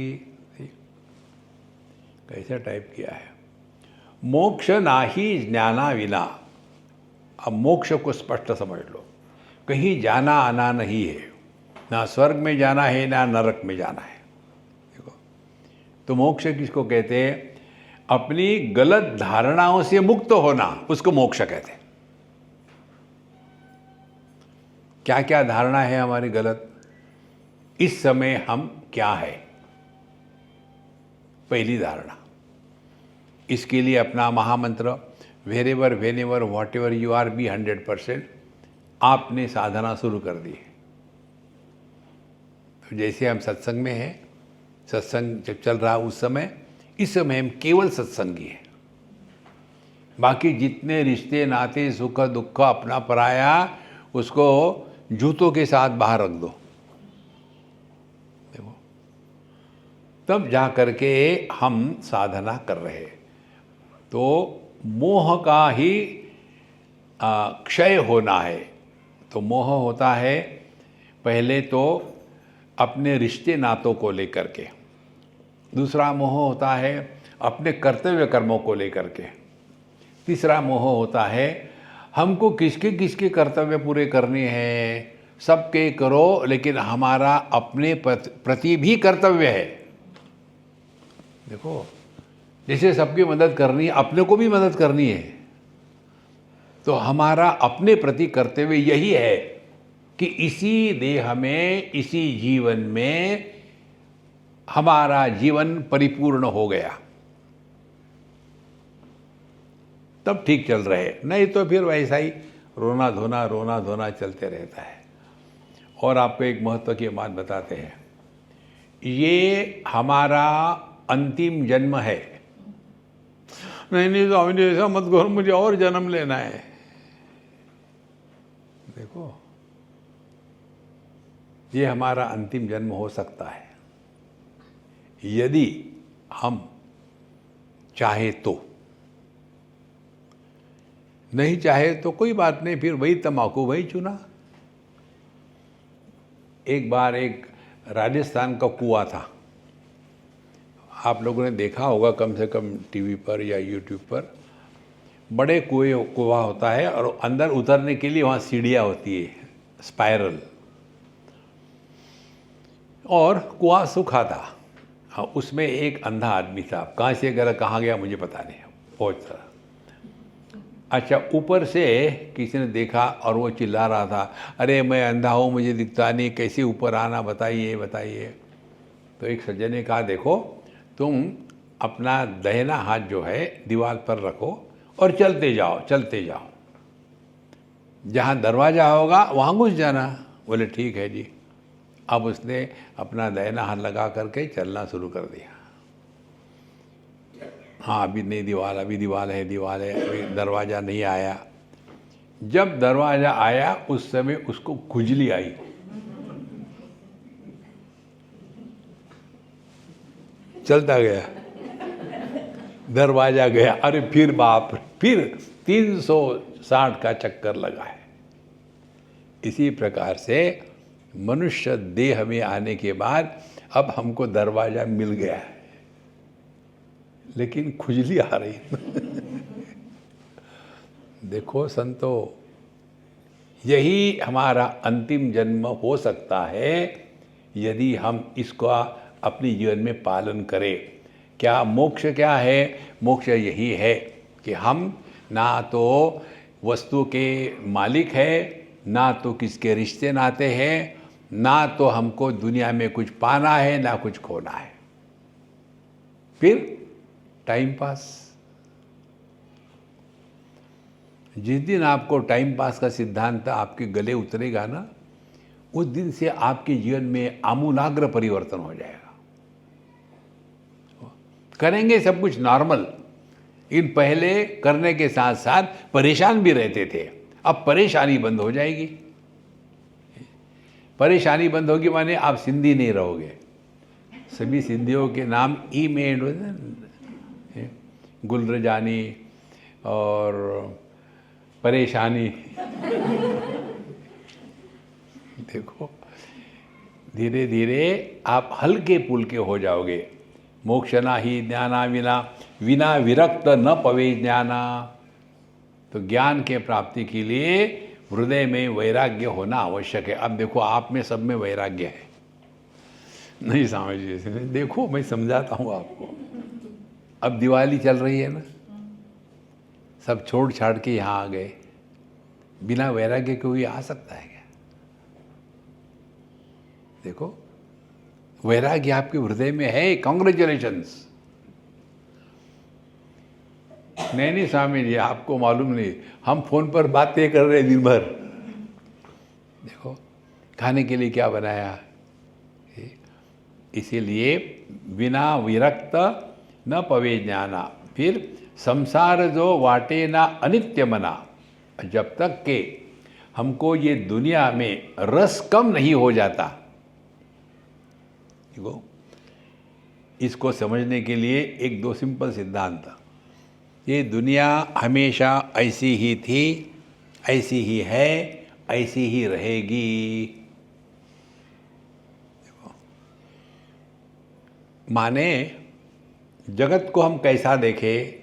कैसा टाइप किया है? मोक्ष नाही ज्ञाना विना। अब मोक्ष को स्पष्ट समझ लो, कहीं जाना आना नहीं है, ना स्वर्ग में जाना है ना नरक में जाना है। देखो, तो मोक्ष किसको कहते हैं? अपनी गलत धारणाओं से मुक्त होना, उसको मोक्ष कहते हैं। क्या क्या धारणा है हमारी गलत? इस समय हम क्या है, पहली धारणा। इसके लिए अपना महामंत्र wherever whenever whatever you are be 100%, आपने साधना शुरू कर दी है। तो जैसे हम सत्संग में हैं, सत्संग जब चल रहा उस समय, इस समय हम केवल सत्संगी हैं। बाकी जितने रिश्ते नाते सुख दुख अपना पराया, उसको जूतों के साथ बाहर रख दो। देखो, तब जा करके हम साधना कर रहे हैं। तो मोह का ही क्षय होना है। तो मोह होता है पहले तो अपने रिश्ते नातों को लेकर के, दूसरा मोह होता है अपने कर्तव्य कर्मों को लेकर के, तीसरा मोह होता है हमको किसके किसके कर्तव्य पूरे करने हैं, सबके करो लेकिन हमारा अपने प्रति भी कर्तव्य है। देखो, जैसे सबकी मदद करनी है, अपने को भी मदद करनी है। तो हमारा अपने प्रति कर्तव्य यही है कि इसी देह में, इसी जीवन में हमारा जीवन परिपूर्ण हो गया, तब ठीक चल रहे, नहीं तो फिर वैसा ही रोना धोना चलते रहता है। और आपको एक महत्व की बात बताते हैं, ये हमारा अंतिम जन्म है। नहीं स्वामी जी ऐसा मत करो, मुझे और जन्म लेना है। देखो, ये हमारा अंतिम जन्म हो सकता है यदि हम चाहे तो। नहीं चाहे तो कोई बात नहीं, फिर वही तम्बाकू वही चुना। एक बार एक राजस्थान का कुआं था, आप लोगों ने देखा होगा कम से कम टीवी पर या यूट्यूब पर। बड़े कुआं होता है और अंदर उतरने के लिए वहाँ सीढ़ियाँ होती है, स्पाइरल, और कुआं सूखा था। हाँ, उसमें एक अंधा आदमी था, कहाँ से अगर कहाँ गया मुझे पता नहीं, पहुँच था। अच्छा, ऊपर से किसी ने देखा और वो चिल्ला रहा था, अरे मैं अंधा हूँ, मुझे दिखता नहीं, कैसे ऊपर आना, बताइए बताइए। तो एक सज्जन ने कहा, देखो तुम अपना दाहिना हाथ जो है दीवार पर रखो और चलते जाओ, जहाँ दरवाज़ा होगा वहाँ घुस जाना। बोले ठीक है जी। अब उसने अपना दाहिना हाथ लगा करके चलना शुरू कर दिया। हाँ, अभी नहीं दीवार, अभी दीवार है, अभी दरवाज़ा नहीं आया। जब दरवाज़ा आया उस समय उसको खुजली आई। चलता गया, दरवाज़ा गया, अरे फिर बाप, फिर 360 का चक्कर लगा है। इसी प्रकार से मनुष्य देह में आने के बाद अब हमको दरवाज़ा मिल गया है, लेकिन खुजली आ रही देखो संतो, यही हमारा अंतिम जन्म हो सकता है यदि हम इसका अपने जीवन में पालन करें। क्या मोक्ष क्या है? मोक्ष यही है कि हम ना तो वस्तु के मालिक है, ना तो किसके रिश्ते नाते हैं, ना तो हमको दुनिया में कुछ पाना है, ना कुछ खोना है। फिर टाइम पास। जिस दिन आपको टाइम पास का सिद्धांत आपके गले उतरेगा ना, उस दिन से आपके जीवन में आमूलाग्र परिवर्तन हो जाएगा। करेंगे सब कुछ नॉर्मल, इन पहले करने के साथ साथ परेशान भी रहते थे, अब परेशानी बंद हो जाएगी। परेशानी बंद होगी माने आप सिंधी नहीं रहोगे। सभी सिंधियों के नाम ई में एंड होते हैं, गुलरजानी और परेशानी। देखो, धीरे धीरे आप हल्के पुलके हो जाओगे। मोक्षना ही ज्ञाना विना विरक्त न पवे ज्ञाना। तो ज्ञान के प्राप्ति के लिए हृदय में वैराग्य होना आवश्यक है। अब देखो, आप में सब में वैराग्य है, नहीं समझ लीजिए। देखो, मैं समझाता हूँ आपको। अब दिवाली चल रही है ना, सब छोड़ छाड़ के यहाँ आ गए, बिना वैराग्य के कोई आ सकता है क्या? देखो, वैराग्य आपके हृदय में है, कांग्रेचुलेशंस। नहीं स्वामी जी, आपको मालूम नहीं, हम फोन पर बातें कर रहे दिन भर। देखो, खाने के लिए क्या बनाया। इसीलिए बिना विरक्त न पवे ज्ञाना। फिर संसार जो वाटे ना अनित्य मना। जब तक के हमको ये दुनिया में रस कम नहीं हो जाता। देखो, इसको समझने के लिए एक दो सिंपल सिद्धांत था। ये दुनिया हमेशा ऐसी ही थी, ऐसी ही है, ऐसी ही रहेगी। देखो, माने जगत को हम कैसा देखें?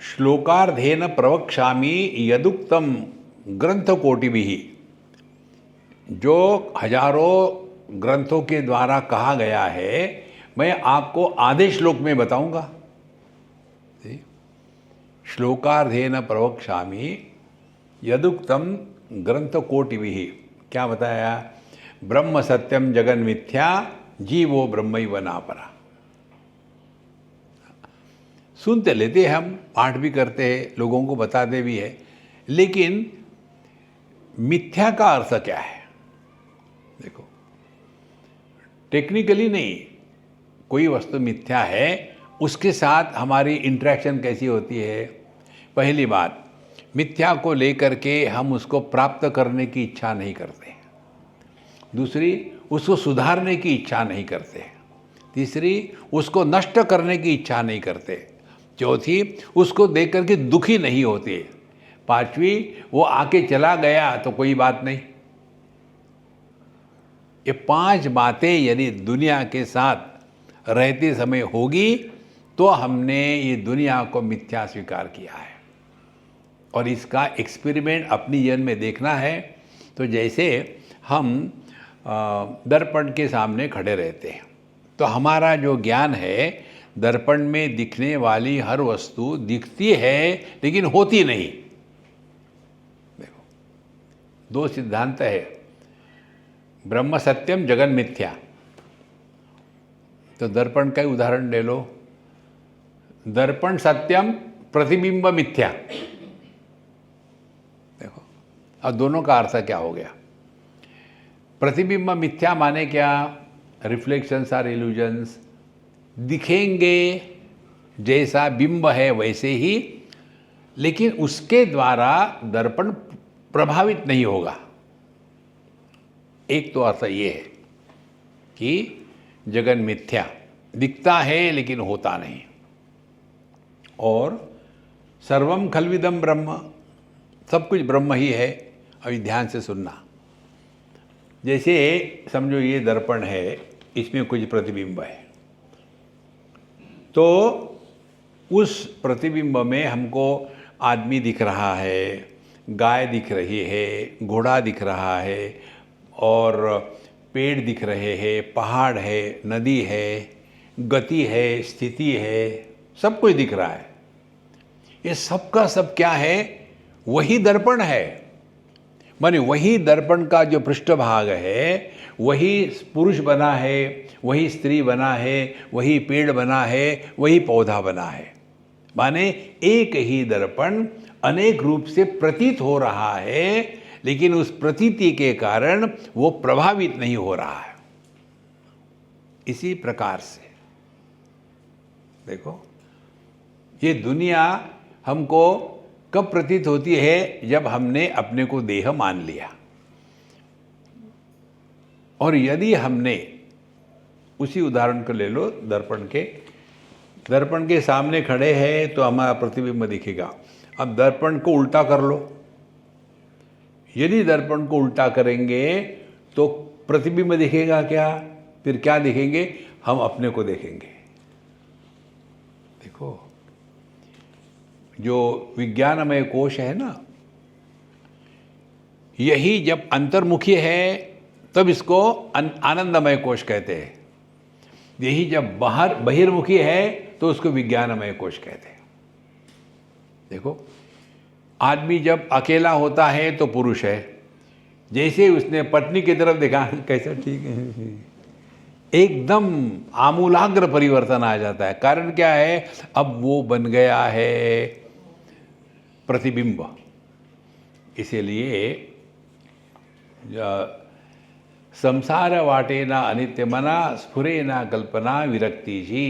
श्लोकार्धेन प्रवक्ष्यामि यदुक्तम ग्रंथकोटिभिः। जो हजारों ग्रंथों के द्वारा कहा गया है मैं आपको आधे श्लोक में बताऊंगा। श्लोकार्धेन प्रवक्ष्यामि यदुक्तम ग्रंथ कोटिभिः। क्या बताया? ब्रह्म सत्यम जगन मिथ्या जीवो ब्रह्मैव नापरा। सुनते लेते हम, पाठ भी करते हैं, लोगों को बताते भी है, लेकिन मिथ्या का अर्थ क्या है? देखो, टेक्निकली नहीं, कोई वस्तु मिथ्या है, उसके साथ हमारी इंटरेक्शन कैसी होती है? पहली बात, मिथ्या को लेकर के हम उसको प्राप्त करने की इच्छा नहीं करते। दूसरी, उसको सुधारने की इच्छा नहीं करते। तीसरी, उसको नष्ट करने की इच्छा नहीं करते। चौथी, उसको देख करके दुखी नहीं होते। पांचवी, वो आके चला गया तो कोई बात नहीं। ये 5 बातें यदि दुनिया के साथ रहते समय होगी तो हमने ये दुनिया को मिथ्या स्वीकार किया है। और इसका एक्सपेरिमेंट अपनी जीवन में देखना है। तो जैसे हम दर्पण के सामने खड़े रहते हैं तो हमारा जो ज्ञान है, दर्पण में दिखने वाली हर वस्तु दिखती है लेकिन होती नहीं। देखो, 2 सिद्धांत है, ब्रह्म सत्यम जगन मिथ्या। तो दर्पण का ही उदाहरण ले लो, दर्पण सत्यम प्रतिबिंब मिथ्या। देखो, अब दोनों का अर्थ क्या हो गया? प्रतिबिंब मिथ्या माने क्या? रिफ्लेक्शंस आर इल्यूजन्स, दिखेंगे जैसा बिंब है वैसे ही, लेकिन उसके द्वारा दर्पण प्रभावित नहीं होगा। एक तो अर्थ ये है कि जगन मिथ्या, दिखता है लेकिन होता नहीं। और सर्वम खल्विदम ब्रह्म, सब कुछ ब्रह्म ही है। अभी ध्यान से सुनना। जैसे समझो ये दर्पण है, इसमें कुछ प्रतिबिंब है, तो उस प्रतिबिंब में हमको आदमी दिख रहा है, गाय दिख रही है, घोड़ा दिख रहा है, और पेड़ दिख रहे हैं, पहाड़ है, नदी है, गति है, स्थिति है, सब कुछ दिख रहा है। ये सब का सब क्या है? वही दर्पण है। माने वही दर्पण का जो पृष्ठभाग है, वही पुरुष बना है, वही स्त्री बना है, वही पेड़ बना है, वही पौधा बना है। माने एक ही दर्पण अनेक रूप से प्रतीत हो रहा है, लेकिन उस प्रतीति के कारण वो प्रभावित नहीं हो रहा है। इसी प्रकार से देखो, ये दुनिया हमको कब प्रतीत होती है? जब हमने अपने को देह मान लिया। और यदि हमने, उसी उदाहरण को ले लो, दर्पण के सामने खड़े हैं तो हमारा प्रतिबिंब दिखेगा। अब दर्पण को उल्टा कर लो, यदि दर्पण को उल्टा करेंगे तो प्रतिबिंब दिखेगा क्या? फिर क्या दिखेंगे? हम अपने को देखेंगे। देखो, जो विज्ञानमय कोश है ना, यही जब अंतर्मुखी है तब इसको आनंदमय कोश कहते हैं। यही जब बहिर्मुखी है तो उसको विज्ञानमय कोश कहते हैं। देखो, आदमी जब अकेला होता है तो पुरुष है, जैसे उसने पत्नी की तरफ देखा, कैसा ठीक है, एकदम आमूलाग्र परिवर्तन आ जाता है। कारण क्या है? अब वो बन गया है प्रतिबिंब। इसीलिए संसार वाटेना अनित्यमना स्फुरेना कल्पना विरक्ति जी।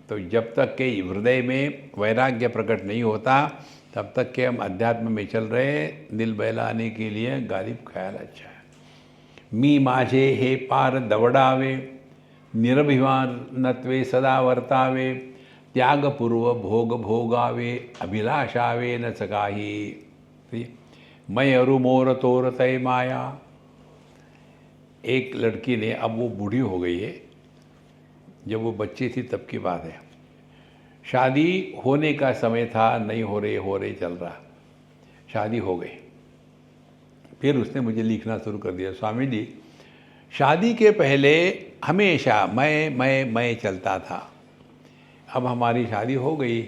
तो जब तक के हृदय में वैराग्य प्रकट नहीं होता, तब तक के हम अध्यात्म में चल रहे, दिल बहलाने के लिए गालिब ख्याल अच्छा है। मी माझे हे पार दवडावे, निरभिमानत्वे सदा वर्तावे, त्यागपूर्व भोग भोगावे, अभिलाषावे न सकाही, मैं अरु मोर तोर तय माया। एक लड़की ने, अब वो बूढ़ी हो गई है, जब वो बच्ची थी तब की बात है, शादी होने का समय था, नहीं हो रहे चल रहा, शादी हो गई। फिर उसने मुझे लिखना शुरू कर दिया, स्वामी जी शादी के पहले हमेशा मैं चलता था। अब हमारी शादी हो गई,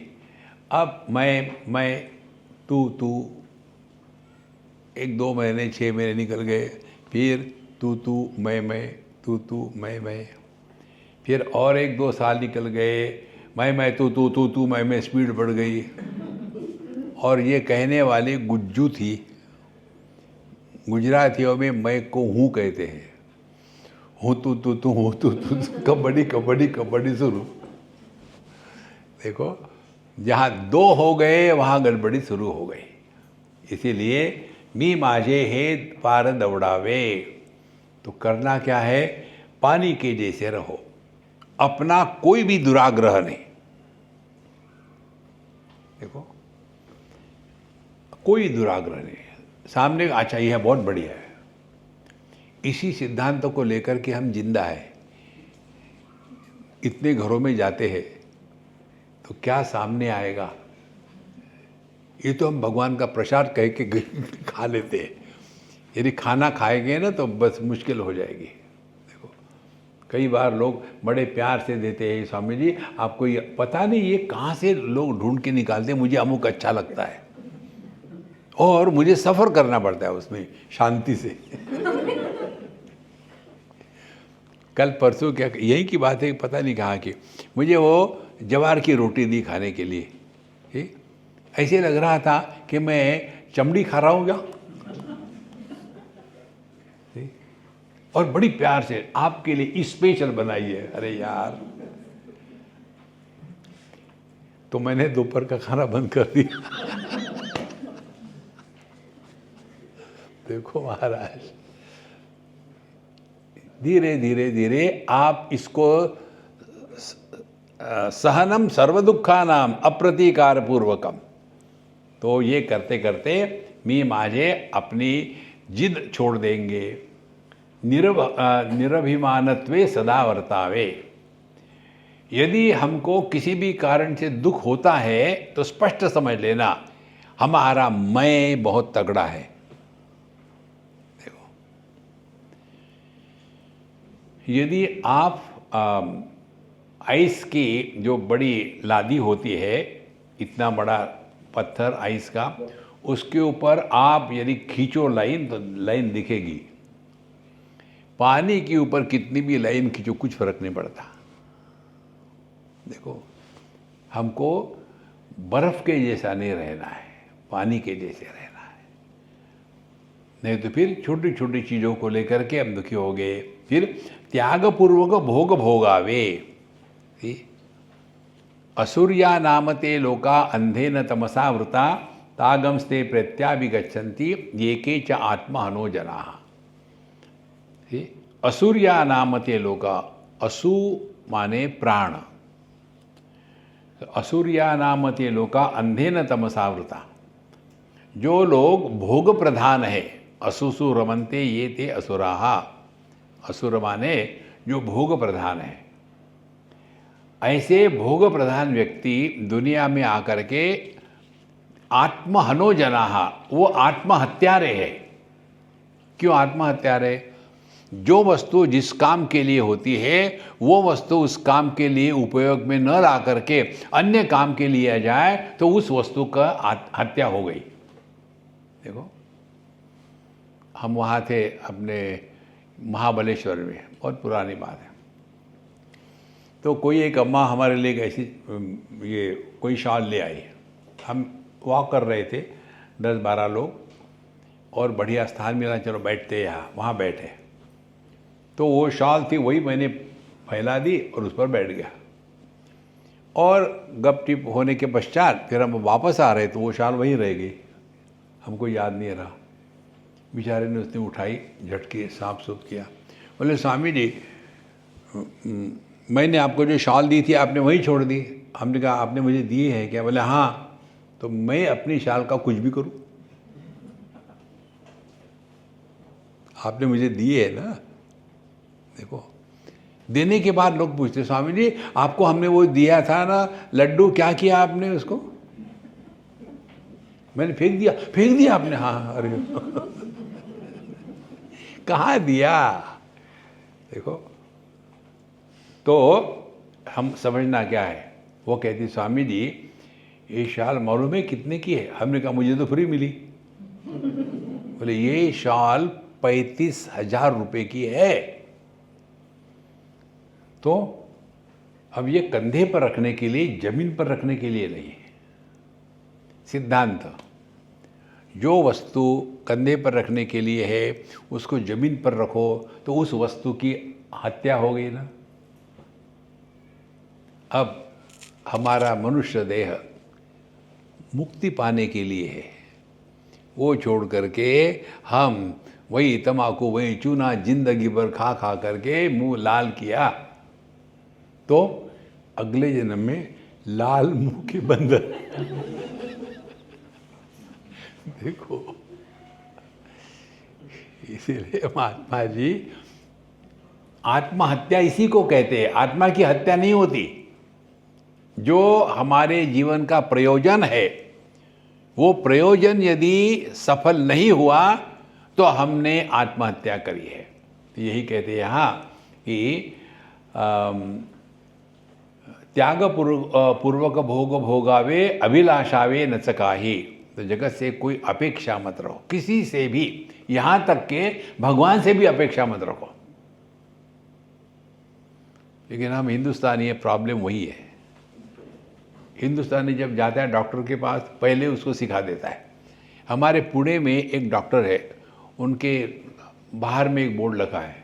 अब मैं तू 1-2 महीने 6 महीने निकल गए, फिर तू मैं तू मैं, फिर और 1-2 साल निकल गए, मैं तू मैं स्पीड बढ़ गई। और ये कहने वाली गुज्जू थी, गुजरातियों में मैं को हूँ कहते हैं, हूँ तू कबड्डी शुरू। देखो, जहाँ 2 हो गए वहाँ गड़बड़ी शुरू हो गई। इसीलिए मी माझे हेत पार दौड़ावे, तो करना क्या है, पानी के जैसे रहो, अपना कोई भी दुराग्रह नहीं। देखो, कोई दुराग्रह नहीं, सामने अच्छा यह बहुत बढ़िया है। इसी सिद्धांतों को लेकर के हम जिंदा है। इतने घरों में जाते हैं तो क्या सामने आएगा, ये तो हम भगवान का प्रसाद कह के खा लेते हैं। यदि खाना खाएंगे ना तो बस मुश्किल हो जाएगी। देखो, कई बार लोग बड़े प्यार से देते हैं, स्वामी जी आपको ये पता नहीं ये कहाँ से लोग ढूंढ के निकालते हैं, मुझे अमुक अच्छा लगता है और मुझे सफ़र करना पड़ता है उसमें शांति से। कल परसों क्या यही की बात है, पता नहीं कहाँ की, मुझे वो जवार की रोटी दी खाने के लिए, ठीक, ऐसे लग रहा था कि मैं चमड़ी खा रहा हूँ क्या, और बड़ी प्यार से आपके लिए स्पेशल बनाई है। अरे यार, तो मैंने दोपहर का खाना बंद कर दिया। देखो महाराज, धीरे धीरे आप इसको सहनम सर्वदुखानाम अप्रतीकार पूर्वकम, तो ये करते करते मी माझे अपनी जिद छोड़ देंगे। निरभिमानत्वे सदा वर्तावे, यदि हमको किसी भी कारण से दुख होता है तो स्पष्ट समझ लेना हमारा मैं बहुत तगड़ा है। देखो, यदि आप आइस की जो बड़ी लादी होती है, इतना बड़ा पत्थर आइस का, उसके ऊपर आप यदि खींचो लाइन तो लाइन दिखेगी। पानी के ऊपर कितनी भी लाइन खींचो कुछ फर्क नहीं पड़ता। देखो, हमको बर्फ के जैसा नहीं रहना है, पानी के जैसे रहना है, नहीं तो फिर छोटी छोटी चीज़ों को लेकर के हम दुखी हो गए। फिर त्यागपूर्वक भोग भोगावे, असुर्या नामते लोका अंधेन तमसा वृता तागंस्ते प्रत्याभिगच्छन्ति ये के च आत्महनो जनाः। असुर्या नामते लोका, असु माने प्राण, असुर्या नामते लोका अंधेन तमसा वृता, जो लोग भोग प्रधान है, असुसु रमन्ते ये ते असुराः, असुर माने जो भोग प्रधान है। ऐसे भोग प्रधान व्यक्ति दुनिया में आकर के आत्महनो जनाः, वो आत्महत्यारे है। क्यों आत्महत्यारे? जो वस्तु जिस काम के लिए होती है वो वस्तु उस काम के लिए उपयोग में न ला करके अन्य काम के लिए जाए तो उस वस्तु का हत्या हो गई। देखो, हम वहाँ थे अपने महाबलेश्वर में, बहुत पुरानी बात है, तो कोई एक अम्मा हमारे लिए ऐसी ये कोई शॉल ले आई। हम वॉक कर रहे थे 10-12 लोग, और बढ़िया स्थान मिला, चलो बैठते यहाँ, वहाँ बैठे। तो वो शॉल थी, वही मैंने फैला दी और उस पर बैठ गया। और गप टिप होने के पश्चात फिर हम वापस आ रहे तो वो शॉल वहीं रह गई, हमको याद नहीं रहा। बेचारे ने उसने उठाई, झटके साफ सुफ किया, बोले स्वामी जी मैंने आपको जो शॉल दी थी आपने वहीं छोड़ दी। हमने कहा आपने मुझे दी है क्या? बोले हाँ। तो मैं अपनी शॉल का कुछ भी करूं? आपने मुझे दी है ना। देखो, देने के बाद लोग पूछते स्वामी जी आपको हमने वो दिया था ना लड्डू, क्या किया आपने उसको? मैंने फेंक दिया आपने? हाँ। अरे कहाँ दिया? देखो, तो हम समझना क्या है। वो कहती स्वामी जी ये शाल मालूम है कितने की है? हमने कहा मुझे तो फ्री मिली। बोले ये शाल 35,000 रुपये की है। तो अब ये कंधे पर रखने के लिए, जमीन पर रखने के लिए नहीं है। सिद्धांत, जो वस्तु कंधे पर रखने के लिए है उसको जमीन पर रखो तो उस वस्तु की हत्या हो गई ना। अब हमारा मनुष्य देह मुक्ति पाने के लिए है, वो छोड़ करके हम वही तम्बाकू वही चूना जिंदगी भर खा खा करके मुंह लाल किया, तो अगले जन्म में लाल मुंह के बंदर। देखो, इसीलिए महात्मा जी आत्महत्या इसी को कहते हैं। आत्मा की हत्या नहीं होती। जो हमारे जीवन का प्रयोजन है वो प्रयोजन यदि सफल नहीं हुआ तो हमने आत्महत्या करी है। तो यही कहते हैं यहाँ कि त्याग पूर्वक भोग भोगावे अभिलाषावे न चकाही। तो जगत से कोई अपेक्षा मत रखो, किसी से भी, यहाँ तक के भगवान से भी अपेक्षा मत रखो। लेकिन हम हिंदुस्तानी, प्रॉब्लम वही है। हिंदुस्तानी जब जाता है डॉक्टर के पास, पहले उसको सिखा देता है। हमारे पुणे में एक डॉक्टर है, उनके बाहर में एक बोर्ड लगा है,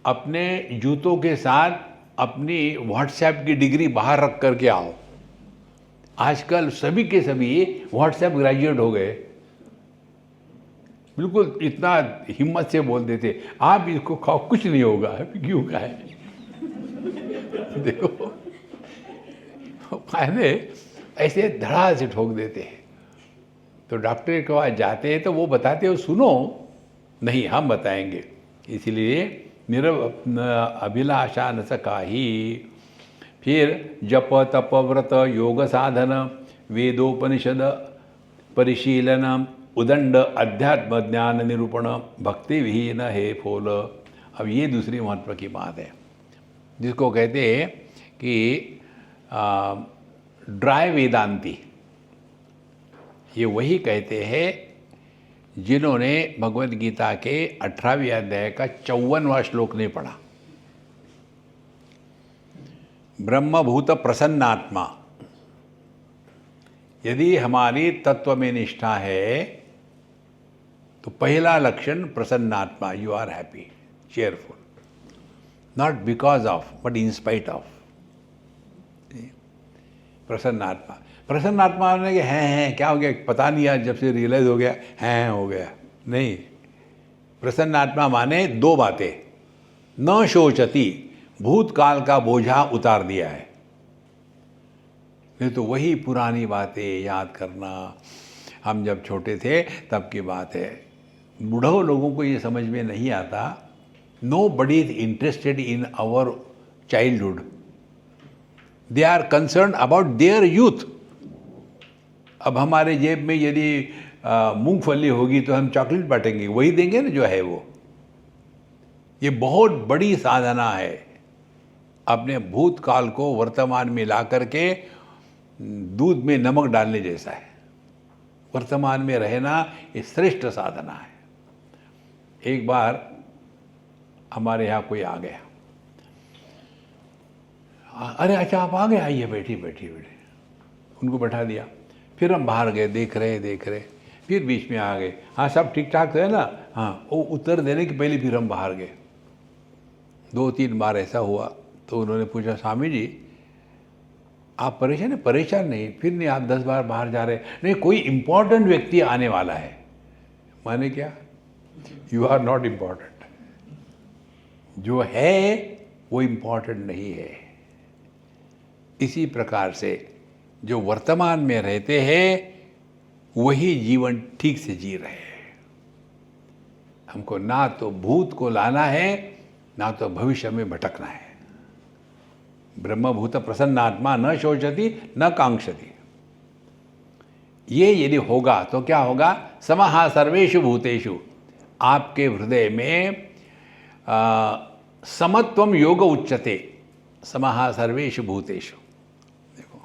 अपने जूतों के साथ अपनी व्हाट्सएप की डिग्री बाहर रख करके आओ। आजकल सभी के सभी व्हाट्सएप ग्रेजुएट हो गए। बिल्कुल इतना हिम्मत से बोल देते, आप इसको खाओ कुछ नहीं होगा, क्यों खाए। देखो, पहले ऐसे धड़ा से ठोक देते हैं। तो डॉक्टर के पास जाते हैं तो वो बताते हो सुनो, नहीं हम बताएंगे। इसलिए अभिलाषा न सकाही। फिर जप तप व्रत योग साधन वेदोपनिषद परिशीलन उदंड अध्यात्म ज्ञान निरूपण भक्ति विहीन है फोल। अब ये दूसरी महत्व की बात है, जिसको कहते हैं कि ड्राई वेदांती। ये वही कहते हैं जिन्होंने भगवद गीता के 18वें अध्याय का 54वां श्लोक नहीं पढ़ा। ब्रह्मभूत प्रसन्नात्मा। यदि हमारी तत्व में निष्ठा है तो पहला लक्षण प्रसन्नात्मा, you are happy, cheerful, not because of but in spite of. प्रसन्नात्मा, प्रसन्नात्मा ने कि हैं क्या हो गया पता नहीं, आज जब से रियलाइज हो गया हैं हो गया, नहीं। प्रसन्नात्मा माने दो बातें, न शोचती, भूतकाल का बोझा उतार दिया है। नहीं तो वही पुरानी बातें याद करना, हम जब छोटे थे तब की बात है। बूढ़ों लोगों को ये समझ में नहीं आता। Nobody is interested in our childhood, they are concern about their youth. अब हमारे जेब में यदि मूंगफली होगी तो हम चॉकलेट बांटेंगे, वही देंगे ना जो है वो। ये बहुत बड़ी साधना है, अपने भूतकाल को वर्तमान में ला करके दूध में नमक डालने जैसा है। वर्तमान में रहना ये श्रेष्ठ साधना है। एक बार हमारे यहाँ कोई आ गया, अरे अच्छा आप आ गए, आइए बैठिए बैठिए बैठिए, उनको बैठा दिया। फिर हम बाहर गए, देख रहे, फिर बीच में आ गए, हाँ सब ठीक ठाक है ना, हाँ। वो उत्तर देने के पहले फिर हम बाहर गए। 2-3 बार ऐसा हुआ तो उन्होंने पूछा स्वामी जी आप परेशान है? परेशान नहीं, फिर नहीं, आप 10 बार बाहर जा रहे, नहीं कोई इम्पोर्टेंट व्यक्ति आने वाला है। माने क्या? You are not important. जो है वो इम्पॉर्टेंट नहीं है। इसी प्रकार से जो वर्तमान में रहते हैं वही जीवन ठीक से जी रहे हैं। हमको ना तो भूत को लाना है ना तो भविष्य में भटकना है। ब्रह्मभूत प्रसन्नात्मा न शोचति न कांक्षति। ये यदि होगा तो क्या होगा? समहा सर्वेषु भूतेषु, आपके हृदय में समत्वम योग उच्यते समः सर्वेषु भूतेषु। देखो,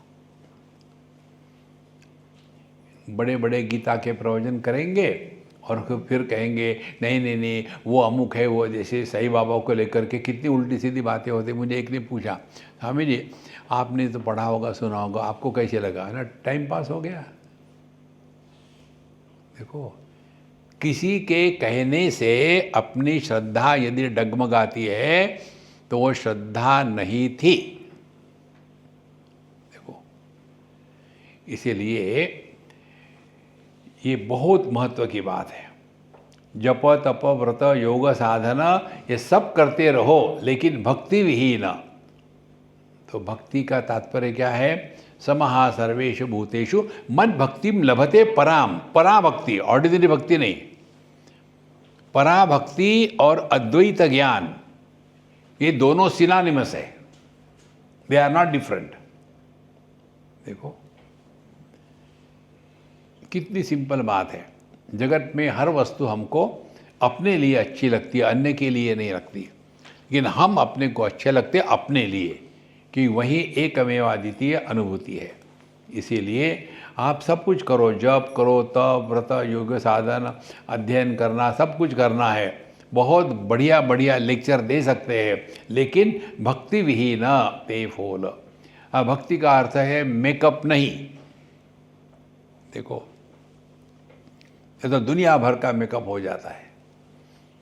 बड़े बड़े गीता के प्रवचन करेंगे और फिर कहेंगे नहीं नहीं नहीं वो अमुक है, वो जैसे साईं बाबा को लेकर के कितनी उल्टी सीधी बातें होती। मुझे एक ने पूछा, स्वामी जी आपने तो पढ़ा होगा सुना होगा, आपको कैसे लगा? ना टाइम पास हो गया। देखो, किसी के कहने से अपनी श्रद्धा यदि डगमगाती है तो वो श्रद्धा नहीं थी। देखो, इसीलिए ये बहुत महत्व की बात है। जप तप व्रत योग साधना ये सब करते रहो लेकिन भक्ति विहीन। तो भक्ति का तात्पर्य क्या है? समः सर्वेषु भूतेषु मद भक्तिम लभते पराम। पराभक्ति, ऑर्डिनरी भक्ति नहीं। पराभक्ति और अद्वैत ज्ञान ये दोनों सिनोनिमस है, दे आर नॉट डिफरेंट। देखो कितनी सिंपल बात है। जगत में हर वस्तु हमको अपने लिए अच्छी लगती है, अन्य के लिए नहीं लगती, लेकिन हम अपने को अच्छे लगते अपने लिए, कि वही एकमेव अद्वितीय अनुभूति है। इसीलिए आप सब कुछ करो, जप करो, तप व्रत योग साधन अध्ययन करना, सब कुछ करना है। बहुत बढ़िया बढ़िया लेक्चर दे सकते हैं, लेकिन भक्ति विहीन ते फूल। भक्ति का अर्थ है मेकअप नहीं। देखो, ये तो दुनिया भर का मेकअप हो जाता है,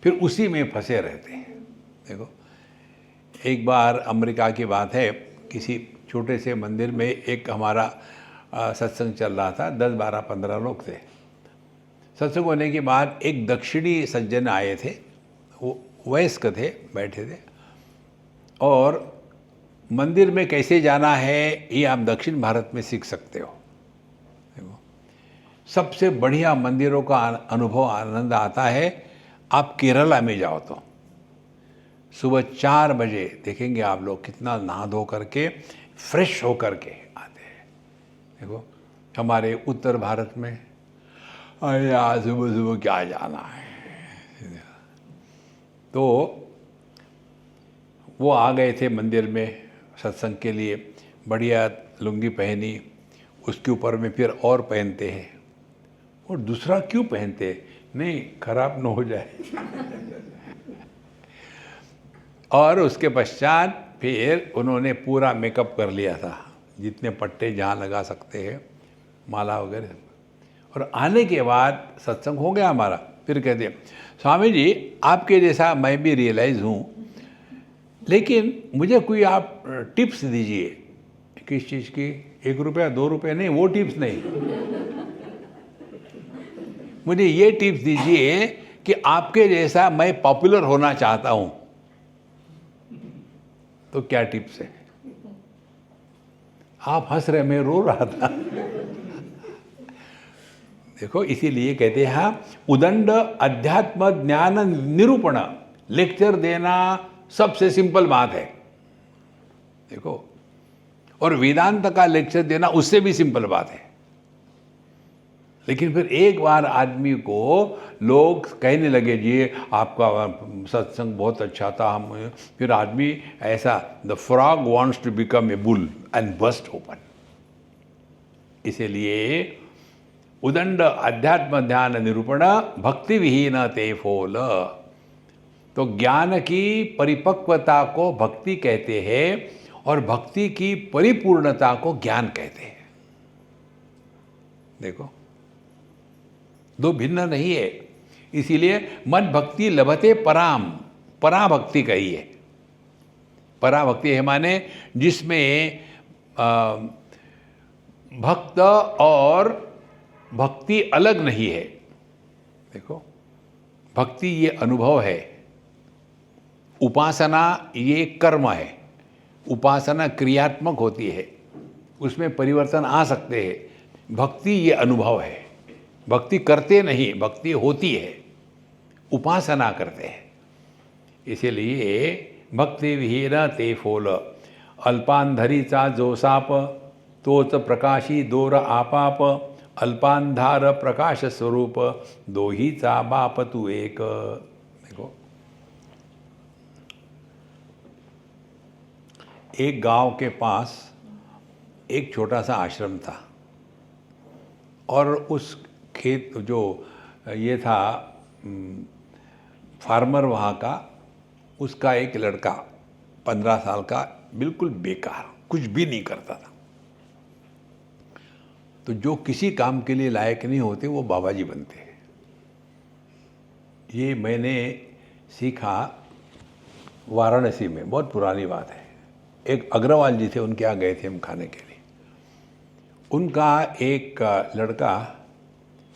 फिर उसी में फंसे रहते हैं। देखो, एक बार अमेरिका की बात है, किसी छोटे से मंदिर में एक हमारा सत्संग चल रहा था। 10 12 15 लोग थे। सत्संग होने के बाद एक दक्षिणी सज्जन आए थे, वो वयस्क थे, बैठे थे, और मंदिर में कैसे जाना है ये आप दक्षिण भारत में सीख सकते हो। सबसे बढ़िया मंदिरों का अनुभव आनंद आता है आप केरला में जाओ तो। सुबह 4 बजे देखेंगे आप लोग कितना नहा धो करके फ्रेश होकर के आते हैं। देखो, हमारे उत्तर भारत में अरे आज सुबह सुबह क्या जाना है। तो वो आ गए थे मंदिर में सत्संग के लिए, बढ़िया लुंगी पहनी, उसके ऊपर में फिर और पहनते हैं, और दूसरा क्यों पहनते? नहीं खराब न हो जाए। और उसके पश्चात फिर उन्होंने पूरा मेकअप कर लिया था, जितने पट्टे जहाँ लगा सकते हैं, माला वगैरह। और आने के बाद सत्संग हो गया हमारा। फिर कहते स्वामी जी आपके जैसा मैं भी रियलाइज़ हूँ, लेकिन मुझे कोई आप टिप्स दीजिए। किस चीज़ की? 1 रुपया 2 रुपये नहीं, वो टिप्स नहीं। मुझे ये टिप्स दीजिए कि आपके जैसा मैं पॉपुलर होना चाहता हूं। तो क्या टिप्स है? आप हंस रहे, मैं रो रहा था। देखो, इसीलिए कहते हैं उदंड अध्यात्म ज्ञान निरूपण, लेक्चर देना सबसे सिंपल बात है। देखो, और वेदांत का लेक्चर देना उससे भी सिंपल बात है। लेकिन फिर एक बार आदमी को लोग कहने लगे जी आपका सत्संग बहुत अच्छा था, हम फिर आदमी ऐसा, the frog wants to become a bull and burst open. इसीलिए उदंड अध्यात्म ध्यान निरूपण भक्ति विहीन ते फोल। तो ज्ञान की परिपक्वता को भक्ति कहते हैं और भक्ति की परिपूर्णता को ज्ञान कहते हैं। देखो, दो भिन्न नहीं है। इसीलिए मन भक्ति लभते पराम, पराभक्ति कही है। पराभक्ति है माने जिसमें भक्त और भक्ति अलग नहीं है। देखो, भक्ति ये अनुभव है, उपासना ये कर्म है। उपासना क्रियात्मक होती है, उसमें परिवर्तन आ सकते हैं। भक्ति ये अनुभव है। भक्ति करते नहीं, भक्ति होती है, उपासना करते हैं। इसीलिए भक्ति विहीन ते फोल, अल्पांधरीचा जो साप तोच प्रकाशी दोर आपाप, अल्पांधार प्रकाश स्वरूप दोहीचा बाप तू एक। देखो, एक गांव के पास एक छोटा सा आश्रम था और उस खेत जो ये था फार्मर वहाँ का, उसका एक लड़का 15 साल का, बिल्कुल बेकार, कुछ भी नहीं करता था। तो जो किसी काम के लिए लायक नहीं होते वो बाबा जी बनते हैं। ये मैंने सीखा वाराणसी में, बहुत पुरानी बात है। एक अग्रवाल जी थे, उनके यहाँ गए थे हम खाने के लिए। उनका एक लड़का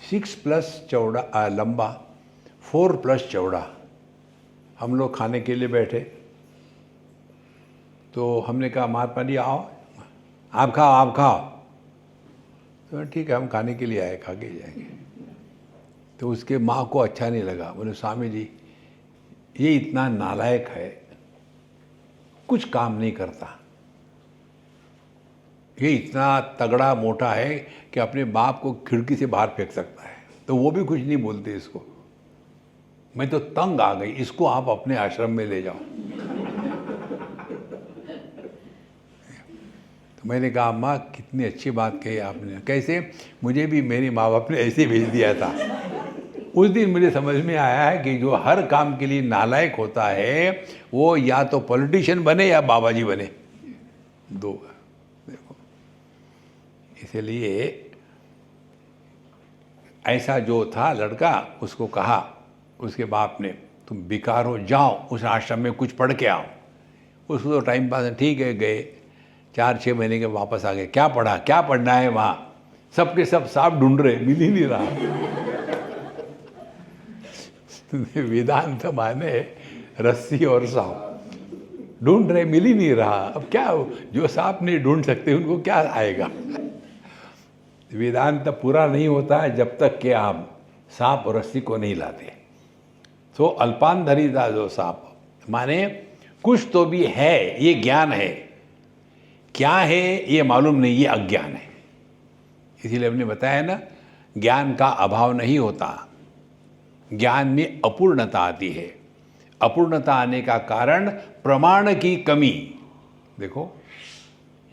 6+ चौड़ा लंबा, 4+ चौड़ा। हम लोग खाने के लिए बैठे तो हमने कहा महात्मा जी आओ, आप खाओ आप खाओ। तो ठीक है, हम खाने के लिए आए, खा के जाएंगे। तो उसके माँ को अच्छा नहीं लगा, बोले स्वामी जी ये इतना नालायक है, कुछ काम नहीं करता, ये इतना तगड़ा मोटा है कि अपने बाप को खिड़की से बाहर फेंक सकता है, तो वो भी कुछ नहीं बोलते इसको। मैं तो तंग आ गई, इसको आप अपने आश्रम में ले जाओ। तो मैंने कहा अम्मा कितनी अच्छी बात कही आपने। कैसे? मुझे भी मेरी माँ बाप ने ऐसे भेज दिया था। उस दिन मुझे समझ में आया है कि जो हर काम के लिए नालायक होता है वो या तो पॉलिटिशियन बने या बाबा जी बने, दो। देखो, इसलिए ऐसा जो था लड़का, उसको कहा उसके बाप ने तुम बेकार हो, जाओ उस आश्रम में कुछ पढ़ के आओ। उसको तो टाइम पास, ठीक है, गए। 4-6 महीने के वापस आ गए। क्या पढ़ा, क्या पढ़ना है वहाँ? सबके सब सांप ढूंढ रहे, मिल ही नहीं रहा। वेदांत माने रस्सी और सांप ढूंढ रहे, मिल ही नहीं रहा। अब क्या हो, जो सांप नहीं ढूंढ सकते उनको क्या आएगा? वेदांत पूरा नहीं होता है जब तक कि आप सांप और रस्सी को नहीं लाते। तो अल्पांधरी था जो सांप, माने कुछ तो भी है, ये ज्ञान है, क्या है ये मालूम नहीं, ये अज्ञान है। इसीलिए हमने बताया ना, ज्ञान का अभाव नहीं होता, ज्ञान में अपूर्णता आती है। अपूर्णता आने का कारण प्रमाण की कमी। देखो,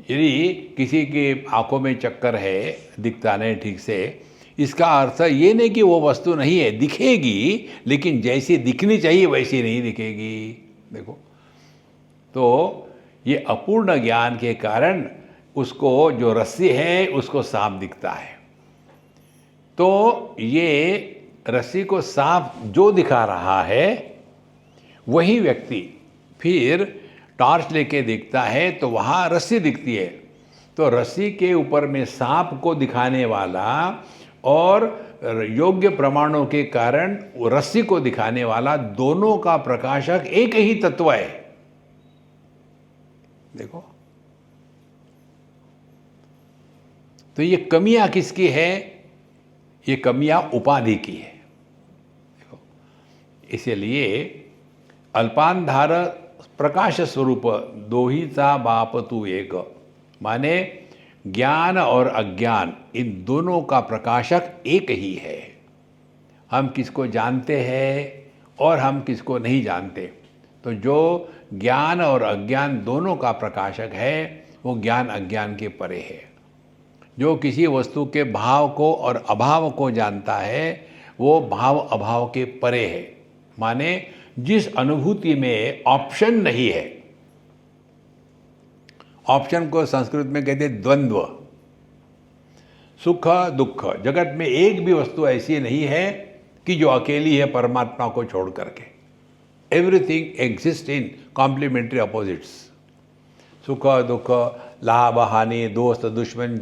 यदि किसी के आंखों में चक्कर है, दिखता नहीं ठीक से, इसका अर्थ ये नहीं कि वो वस्तु नहीं है, दिखेगी लेकिन जैसी दिखनी चाहिए वैसी नहीं दिखेगी। देखो, तो ये अपूर्ण ज्ञान के कारण उसको जो रस्सी है उसको सांप दिखता है। तो ये रस्सी को सांप जो दिखा रहा है वही व्यक्ति फिर टॉर्च लेके देखता है तो वहाँ रस्सी दिखती है। तो रस्सी के ऊपर में सांप को दिखाने वाला और योग्य प्रमाणों के कारण रस्सी को दिखाने वाला, दोनों का प्रकाशक एक ही तत्व है। देखो, तो ये कमियां किसकी है? ये कमियां उपाधि की है। देखो, इसीलिए अल्पांधार प्रकाश स्वरूप दोहीचा बाप तू एक, माने ज्ञान और अज्ञान इन दोनों का प्रकाशक एक ही है। हम किसको जानते हैं और हम किसको नहीं जानते। तो जो ज्ञान और अज्ञान दोनों का प्रकाशक है वो ज्ञान अज्ञान के परे है। जो किसी वस्तु के भाव को और अभाव को जानता है वो भाव अभाव के परे है। माने जिस अनुभूति में ऑप्शन नहीं है, ऑप्शन को संस्कृत में कहते हैं द्वंद्व, सुख दुख। जगत में एक भी वस्तु ऐसी नहीं है कि जो अकेली है परमात्मा को छोड़ करके। Everything exist in complementary opposites. सुख दुख, लाभ हानि, दोस्त दुश्मन,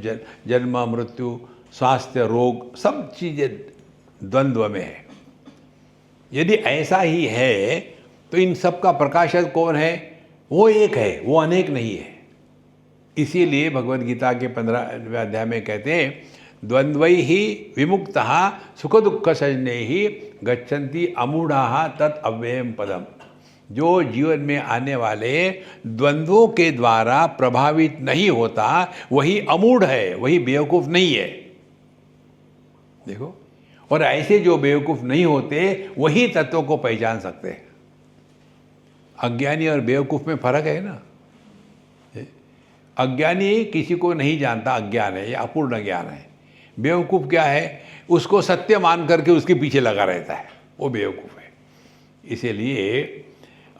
जन्म मृत्यु, स्वास्थ्य रोग, सब चीज़ें द्वंद्व में है। यदि ऐसा ही है तो इन सब का प्रकाशक कौन है? वो एक है, वो अनेक नहीं है। इसीलिए भगवद गीता के 15वें अध्याय में कहते हैं द्वंद्वै ही विमुक्तः सुख दुख सजनैहि गच्छन्ति अमूढ़ाः तत् अव्ययम् पदम। जो जीवन में आने वाले द्वंद्वों के द्वारा प्रभावित नहीं होता वही अमूढ़ है, वही बेवकूफ़ नहीं है। देखो, और ऐसे जो बेवकूफ़ नहीं होते वही तत्वों को पहचान सकते हैं। अज्ञानी और बेवकूफ़ में फर्क है ना। अज्ञानी किसी को नहीं जानता, अज्ञान है, ये अपूर्ण ज्ञान है। बेवकूफ़ क्या है, उसको सत्य मान करके उसके पीछे लगा रहता है, वो बेवकूफ़ है। इसीलिए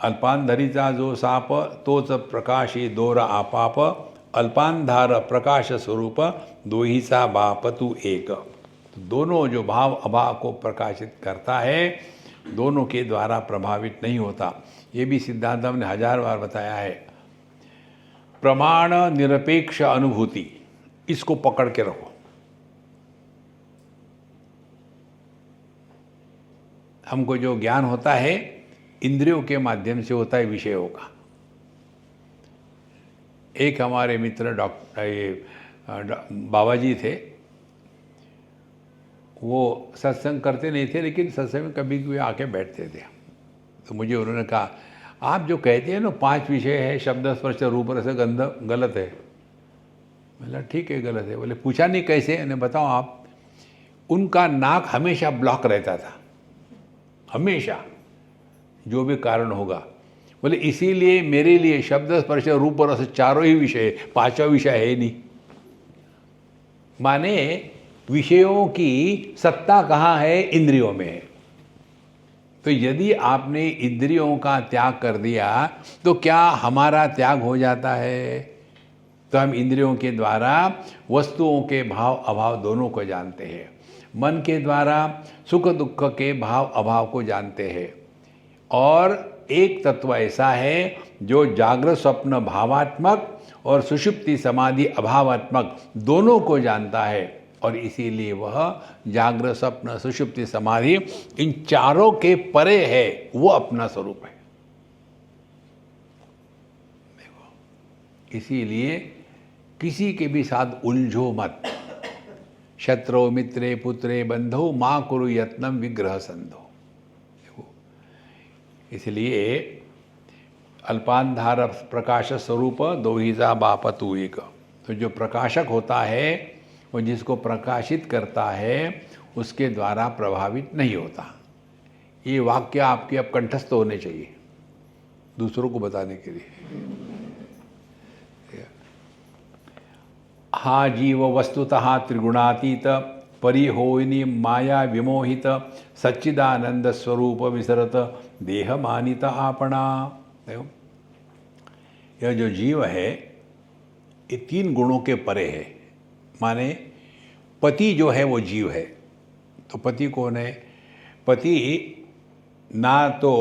अल्पांधरिचा जो साप तोच प्रकाशी दोर आपाप, अल्पांधार प्रकाश स्वरूप दोहीचा बाप तू एक। तो दोनों जो भाव अभाव को प्रकाशित करता है, दोनों के द्वारा प्रभावित नहीं होता। ये भी सिद्धांत ने 1000 बार बताया है। प्रमाण निरपेक्ष अनुभूति, इसको पकड़ के रखो। हमको जो ज्ञान होता है इंद्रियों के माध्यम से होता है, विषयों का। एक हमारे मित्र बाबा जी थे, वो सत्संग करते नहीं थे, लेकिन सत्संग में कभी कभी आके बैठते थे। तो मुझे उन्होंने कहा, आप जो कहते हैं ना 5 विषय है, शब्द स्पर्श रूप रस गंध, गलत है। बोला ठीक है गलत है। बोले पूछा नहीं कैसे, उन्हें बताओ आप। उनका नाक हमेशा ब्लॉक रहता था, हमेशा, जो भी कारण होगा। बोले इसीलिए मेरे लिए शब्द स्पर्श रूप रस चारों ही विषय, 5वां विषय है ही नहीं। माने विषयों की सत्ता कहाँ है, इंद्रियों में है। तो यदि आपने इंद्रियों का त्याग कर दिया तो क्या हमारा त्याग हो जाता है? तो हम इंद्रियों के द्वारा वस्तुओं के भाव अभाव दोनों को जानते हैं, मन के द्वारा सुख दुख के भाव अभाव को जानते हैं। और एक तत्व ऐसा है जो जागृत स्वप्न भावात्मक और सुषुप्ति समाधि अभावात्मक दोनों को जानता है, और इसीलिए वह जागृत स्वप्न सुषुप्ति समाधि इन चारों के परे है, वो अपना स्वरूप है। देखो, इसीलिए किसी के भी साथ उलझो मत। शत्रु मित्रे पुत्रे बंधो माँ कुरु यत्नम विग्रह संधो। इसलिए अल्पांधार प्रकाश स्वरूप दोहिजा बाप तू एक। तो जो प्रकाशक होता है वो जिसको प्रकाशित करता है उसके द्वारा प्रभावित नहीं होता। ये वाक्य आपके अब कंठस्थ होने चाहिए दूसरों को बताने के लिए। हा जीव वस्तुतः त्रिगुणातीत परिहोइनी माया विमोहित सच्चिदानंद स्वरूप विसरत देह मानित आपणा। देखो, यह जो जीव है ये 3 गुणों के परे है। माने पति जो है वो जीव है। तो पति कौन है? पति ना तो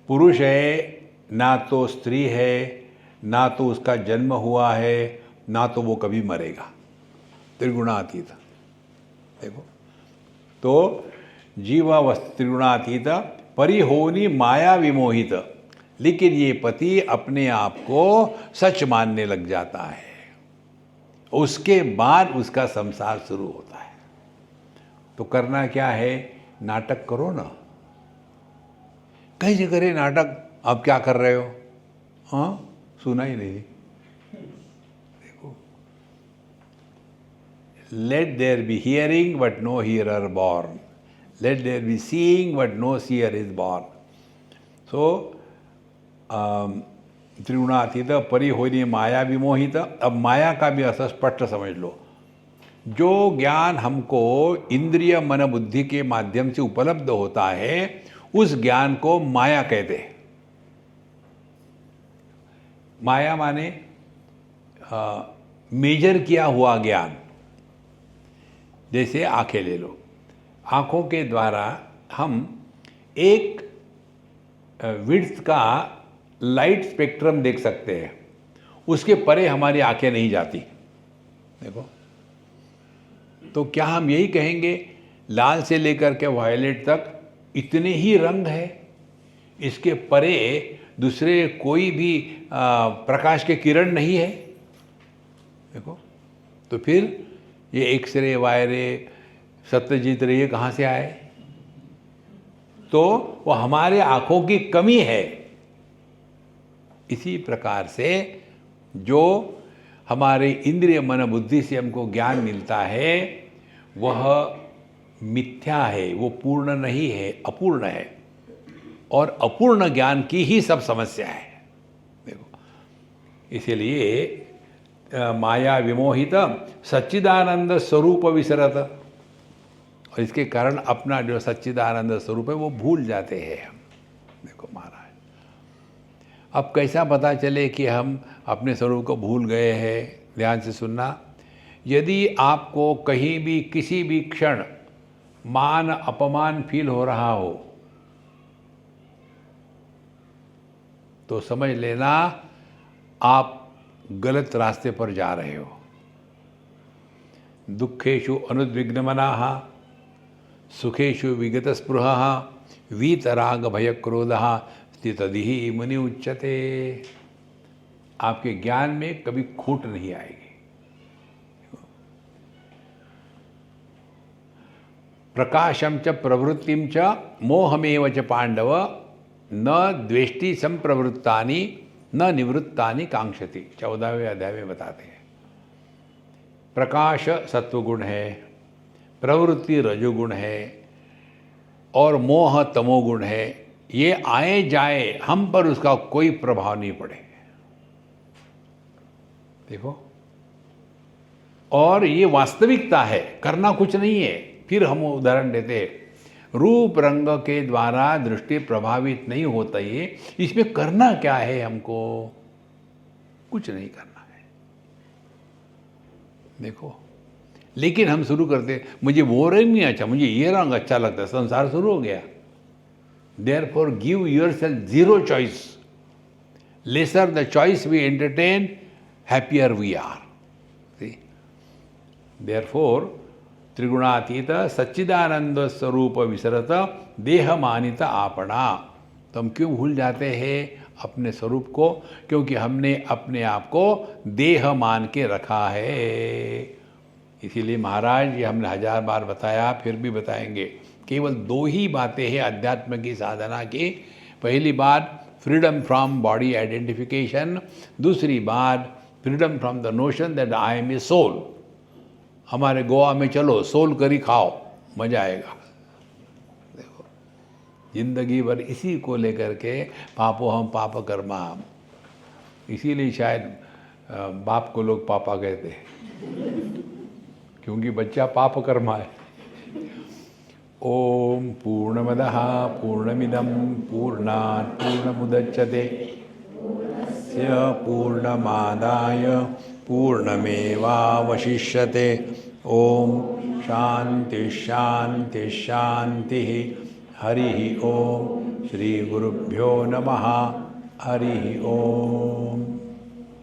पुरुष है, ना तो स्त्री है, ना तो उसका जन्म हुआ है, ना तो वो कभी मरेगा। त्रिगुणातीत। देखो, तो जीवा वस्तु त्रिगुणातीत परिहोनी माया विमोहित। लेकिन ये पति अपने आप को सच मानने लग जाता है, उसके बाद उसका संसार शुरू होता है। तो करना क्या है? नाटक करो ना। कैसे करे नाटक? अब क्या कर रहे हो? हाँ, सुना ही नहीं। देखो, let there be hearing but no hearer born, let there be seeing but no seer is born. So त्रिगुणातीत परिहोनी माया विमोहित। अब माया का भी असर स्पष्ट समझ लो। जो ज्ञान हमको इंद्रिय मन बुद्धि के माध्यम से उपलब्ध होता है उस ज्ञान को माया कहते हैं। माया माने मेजर किया हुआ ज्ञान। जैसे आंखें ले लो, आंखों के द्वारा हम एक विड्थ का लाइट स्पेक्ट्रम देख सकते हैं, उसके परे हमारी आंखें नहीं जाती। देखो, तो क्या हम यही कहेंगे लाल से लेकर के वायलेट तक इतने ही रंग है, इसके परे दूसरे कोई भी प्रकाश के किरण नहीं है? देखो, तो फिर ये एक्सरे वायरे सत्यजीत रे कहाँ से आए? तो वो हमारे आँखों की कमी है। इसी प्रकार से जो हमारे इंद्रिय मन बुद्धि से हमको ज्ञान मिलता है वह मिथ्या है, वो पूर्ण नहीं है, अपूर्ण है। और अपूर्ण ज्ञान की ही सब समस्या है। देखो, इसीलिए माया विमोहित सच्चिदानंद स्वरूप विसरत, और इसके कारण अपना जो सच्चिदानंद स्वरूप है वो भूल जाते हैं हम। देखो महाराज, अब कैसा पता चले कि हम अपने स्वरूप को भूल गए हैं? ध्यान से सुनना। यदि आपको कहीं भी किसी भी क्षण मान अपमान फील हो रहा हो तो समझ लेना आप गलत रास्ते पर जा रहे हो। दुखेषु अनुद्विग्नमनाः सुखेषु विगत स्पृहः वीतराग भय क्रोधः स्थितधिः मुनि उच्यते। आपके ज्ञान में कभी खोट नहीं आएगी। प्रकाशम च प्रवृत्तिम च मोहमेव च पांडव न द्वेष्टि संप्रवृत्तानि न निवृत्तानि कांक्षति। 14वें अध्याय में बताते हैं। प्रकाश सत्वगुण है, प्रवृत्ति रजोगुण है और मोह तमोगुण है। ये आए जाए हम पर उसका कोई प्रभाव नहीं पड़े। देखो, और ये वास्तविकता है, करना कुछ नहीं है। फिर हम उदाहरण देते हैं, रूप रंग के द्वारा दृष्टि प्रभावित नहीं होता। ये इसमें करना क्या है? हमको कुछ नहीं करना है। देखो, लेकिन हम शुरू करते, मुझे वो रंग नहीं अच्छा, मुझे ये रंग अच्छा लगता है, संसार शुरू हो गया। Therefore give yourself zero choice. Lesser the choice we entertain, happier we are. Therefore त्रिगुणातीत सच्चिदानंद स्वरूप विसरत देह मानित आपणा। तो हम क्यों भूल जाते हैं अपने स्वरूप को? क्योंकि हमने अपने आप को देह मान के रखा है। इसीलिए महाराज, ये हमने 1000 बार बताया, फिर भी बताएंगे। केवल 2 ही बातें हैं अध्यात्म की साधना की। पहली बात फ्रीडम फ्रॉम बॉडी आइडेंटिफिकेशन, दूसरी बात freedom from the notion that I am a soul. हमारे गोवा में चलो, सोल करी खाओ, मजा आएगा। देखो, जिंदगी भर इसी को लेकर के पापो हम पाप कर्मा हम। इसीलिए शायद बाप को लोग पापा कहते हैं, क्योंकि बच्चा पाप कर्मा है। ओम पूर्णमदः पूर्णमिदं पूर्णात् पूर्णमुदच्यते पूर्णमादाय पूर्णमेवावशिष्यते। ओम शांति शांति शांति। हरि ओम। श्री गुरुभ्यो नमः। हरि ओम।